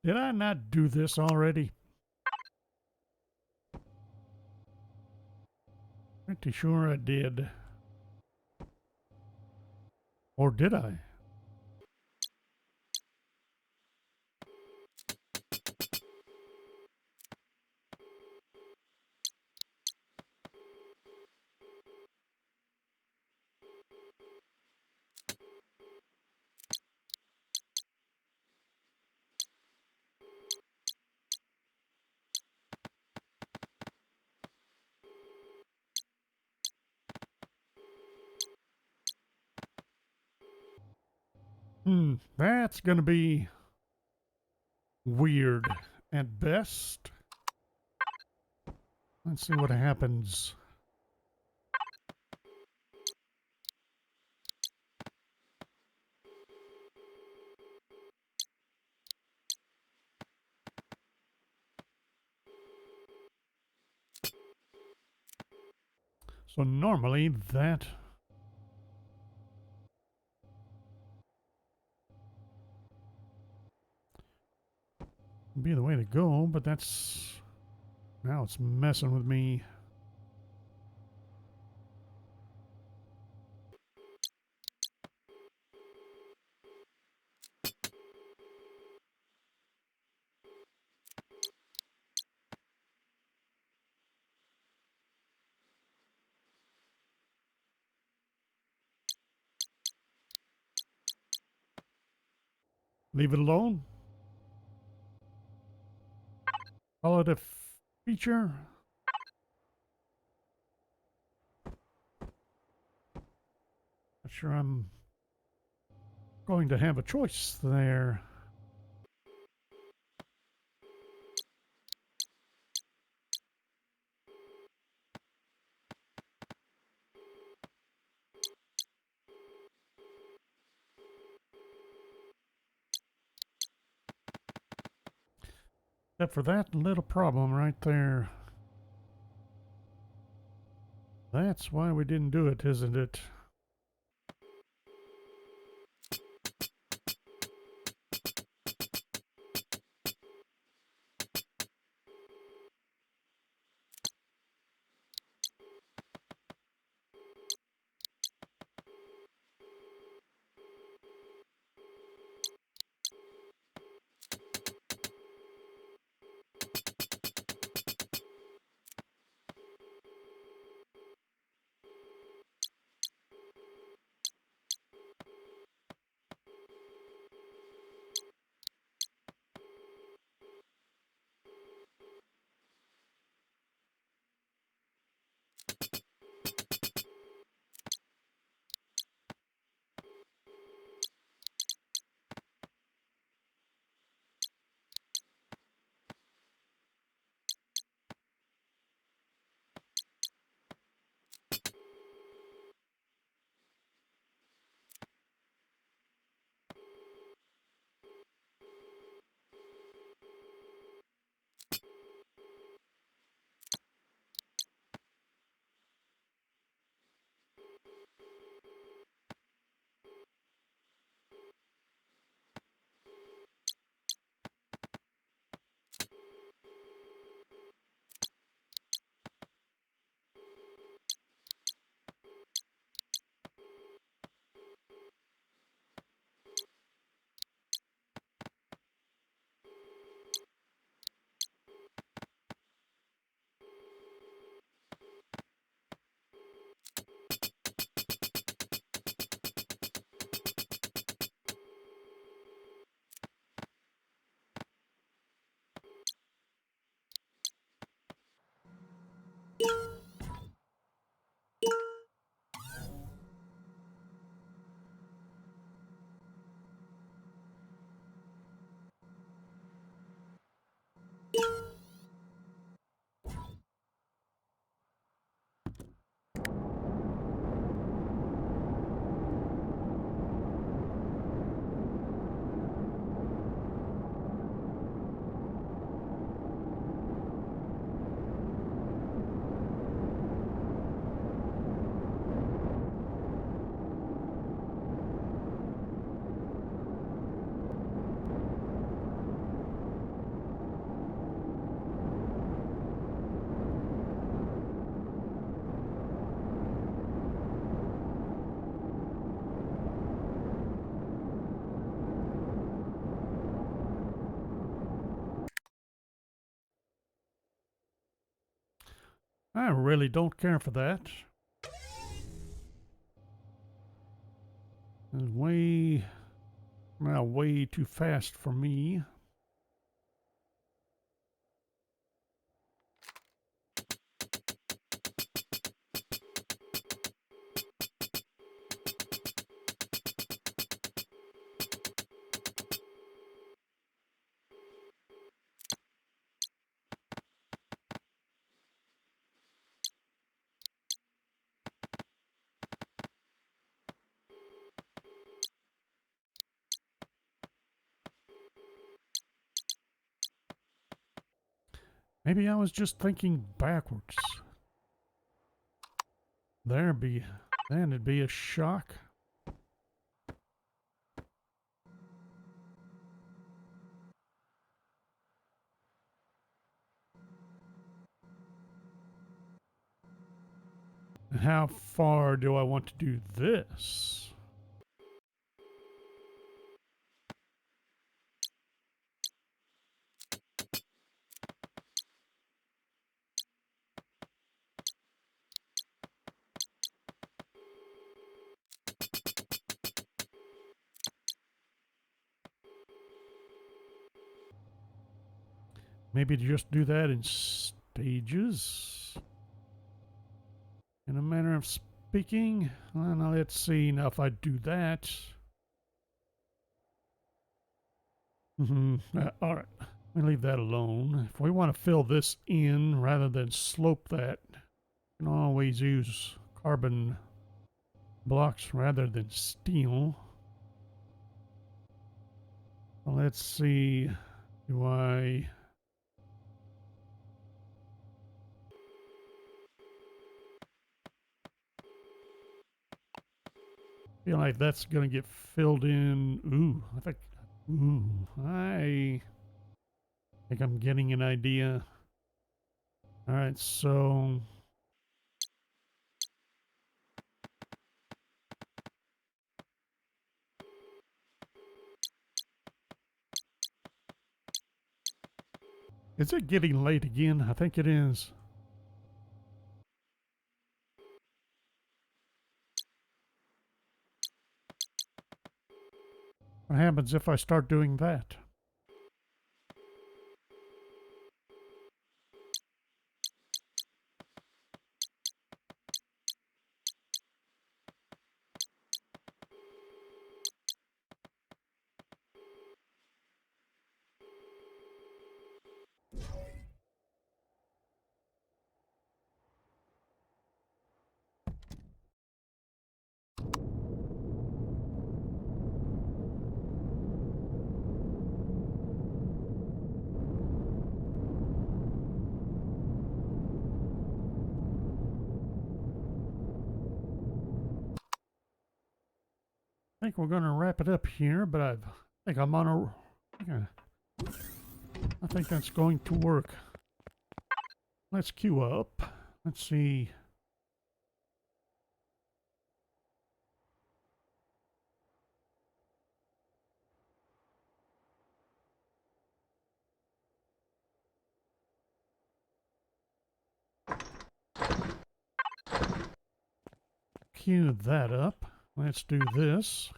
Did I not do this already? Pretty sure I did. Or did I? That's gonna be weird at best. Let's see what happens. So normally that would be the way to go, but now it's messing with me. Leave it alone. Call it a feature. Not sure I'm going to have a choice there. Except for that little problem right there. That's why we didn't do it, isn't it? I really don't care for that. It's way too fast for me. Maybe I was just thinking backwards. Then it'd be a shock. How far do I want to do this? Maybe just do that in stages? In a manner of speaking. Now let's see. Now if I do that. All right. We leave that alone. If we want to fill this in rather than slope that, we can always use carbon blocks rather than steel. Well, let's see. Do I... feel like that's going to get filled in. I think I'm getting an idea. All right, so is it getting late again? I think it is. What happens if I start doing that? I think we're going to wrap it up here, but I think I'm on a... I think that's going to work. Let's queue up. Let's see. Queue that up. Let's do this.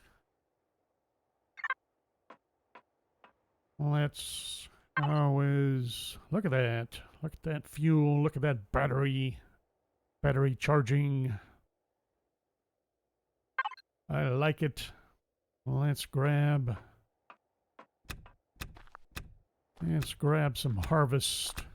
Let's always look at that. Look at that fuel. Look at that battery. Battery charging. I like it. Let's grab some harvest.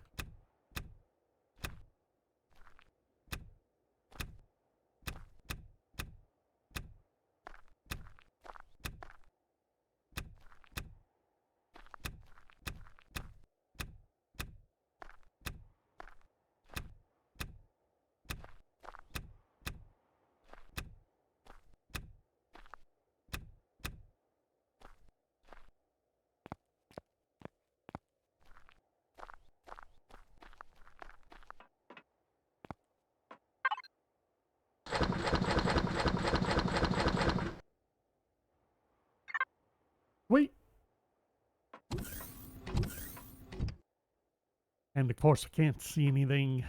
Wait. And of course I can't see anything.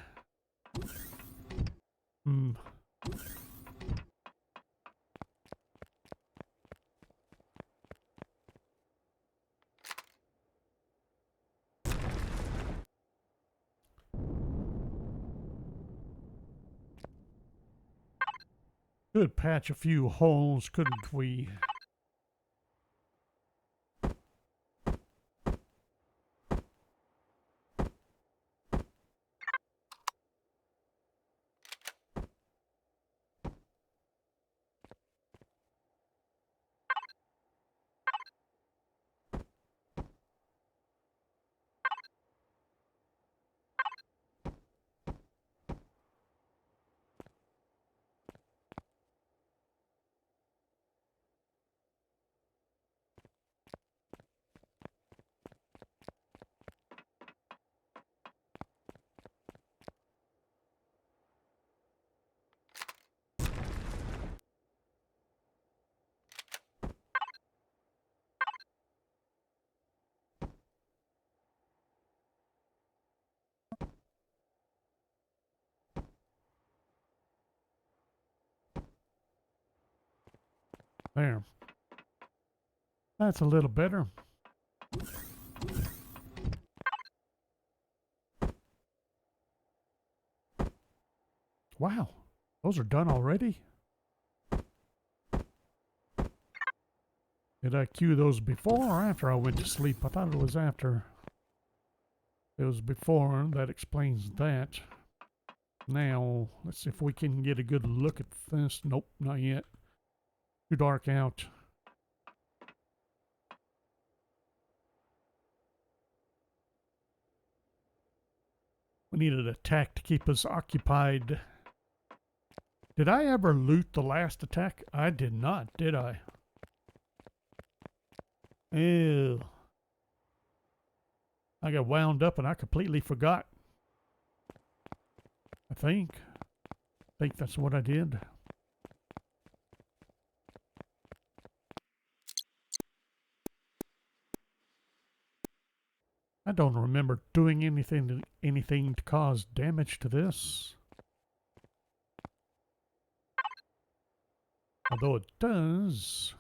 Could patch a few holes, couldn't we? There. That's a little better. Wow. Those are done already? Did I cue those before or after I went to sleep? I thought it was after. It was before. That explains that. Now, let's see if we can get a good look at this. Nope, not yet. Too dark out. We needed an attack to keep us occupied. Did I ever loot the last attack? I did not, did I? Ew. I got wound up and I completely forgot. I think that's what I did. I don't remember doing anything to cause damage to this. Although it does.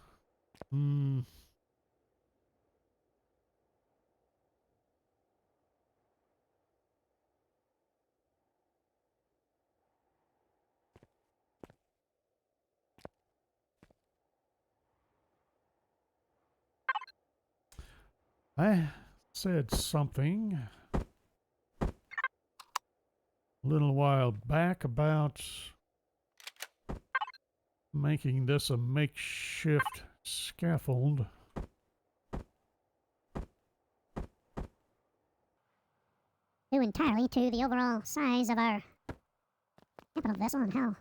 I said something a little while back about making this a makeshift scaffold. Due entirely to the overall size of our capital vessel and how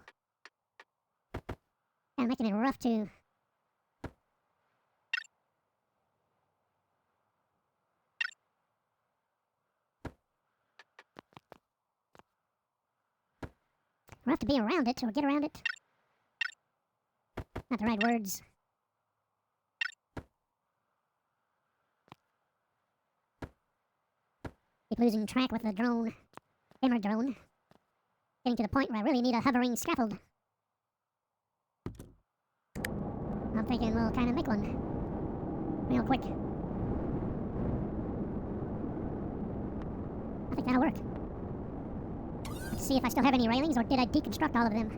kind of making it rough to be around it or get around it. Not the right words. Keep losing track with the drone, camera drone. Getting to the point where I really need a hovering scaffold. I'm thinking we'll kind of make one real quick. I think that'll work. Let's see if I still have any railings, or did I deconstruct all of them?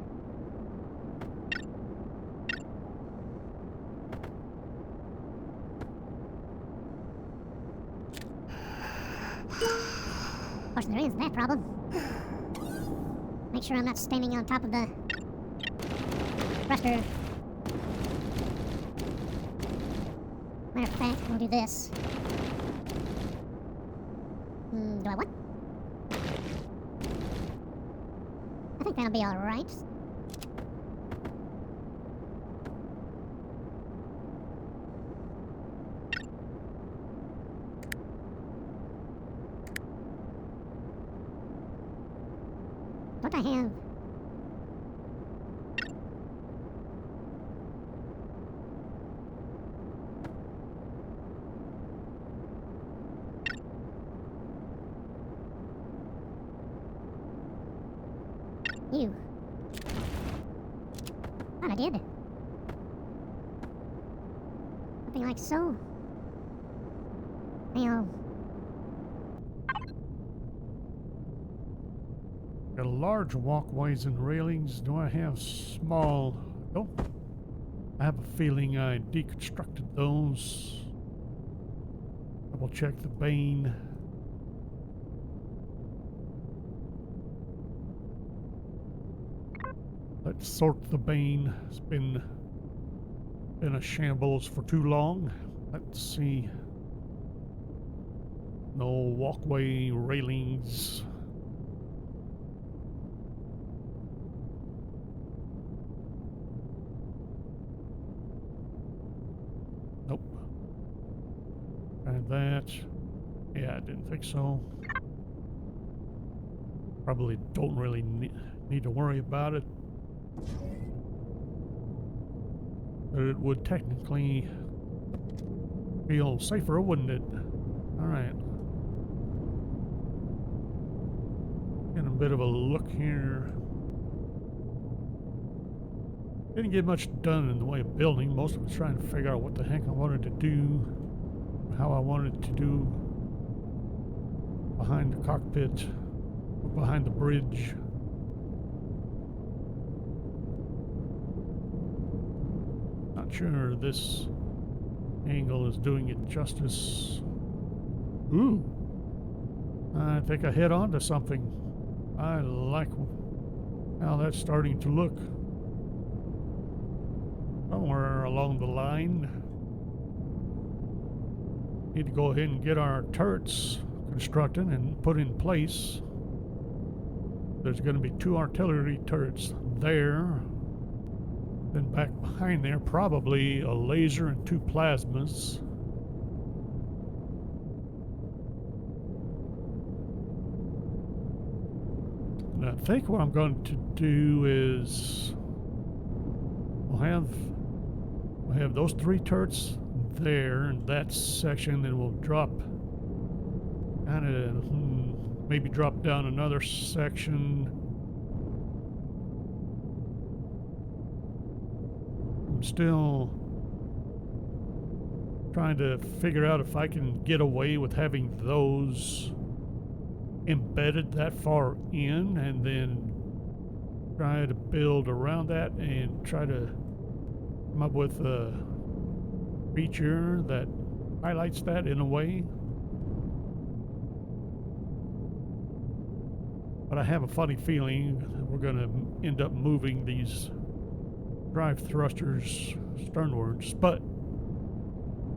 Of course, there is that problem. Make sure I'm not standing on top of the thruster. Matter of fact, we'll do this. Do I what? I think that'll be alright. Don't I have... You. Thought I did. Something like so. Now... Got large walkways and railings. Do I have small? Nope. I have a feeling I deconstructed those. Double check the Bane. Let's sort the Bane. It's been a shambles for too long. Let's see. No walkway railings. Nope. And that. Yeah, I didn't think so. Probably don't really need to worry about it. But it would technically feel safer, wouldn't it? Alright. Getting a bit of a look here. Didn't get much done in the way of building. Most of it's trying to figure out what the heck I wanted to do, how I wanted to do behind the cockpit, or behind the bridge. not sure this angle is doing it justice. Ooh. I think I hit onto something. I like how that's starting to look. Somewhere along the line, need to go ahead and get our turrets constructed and put in place. There's going to be 2 artillery turrets there. Then back behind there, probably a laser and 2 plasmas. And I think what I'm going to do is we'll have those 3 turrets there in that section, and we'll drop kind of maybe drop down another section. I'm still trying to figure out if I can get away with having those embedded that far in, and then try to build around that and try to come up with a feature that highlights that in a way. But I have a funny feeling that we're going to end up moving these drive thrusters sternwards. But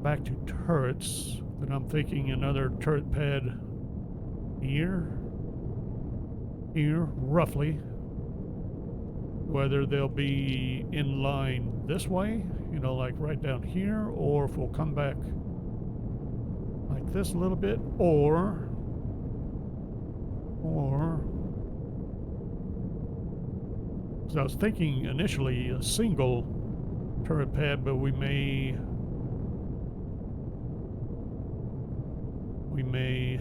back to turrets, then I'm thinking another turret pad here, roughly. Whether they'll be in line this way, you know, like right down here, or if we'll come back like this a little bit, or because I was thinking initially a single turret pad, but we may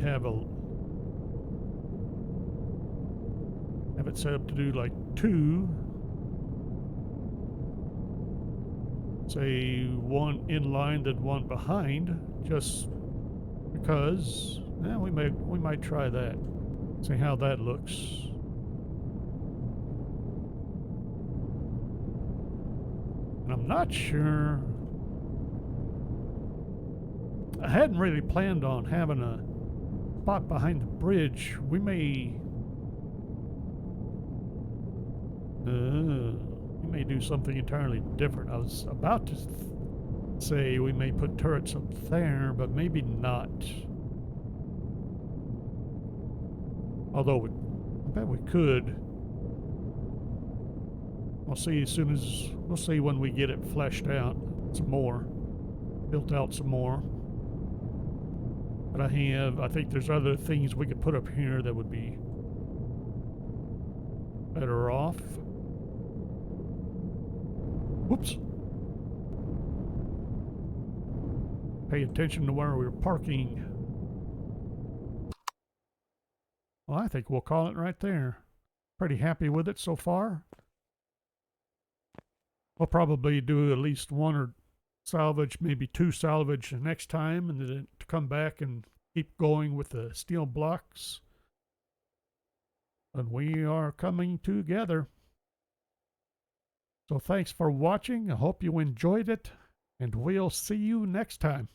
have it set up to do like 2. Say 1 in line, then 1 behind, just because. We might try that. See how that looks. And I'm not sure. I hadn't really planned on having a spot behind the bridge. We may do something entirely different. I was about to say we may put turrets up there, but maybe not. Although I bet we could. We'll see we'll see when we get it fleshed out some more, built out some more. But I think there's other things we could put up here that would be better off. Whoops. Pay attention to where we're parking. Well, I think we'll call it right there. Pretty happy with it so far. We'll probably do at least 1 or salvage, maybe 2 salvage next time, and then to come back and keep going with the steel blocks. And we are coming together. So thanks for watching. I hope you enjoyed it, and we'll see you next time.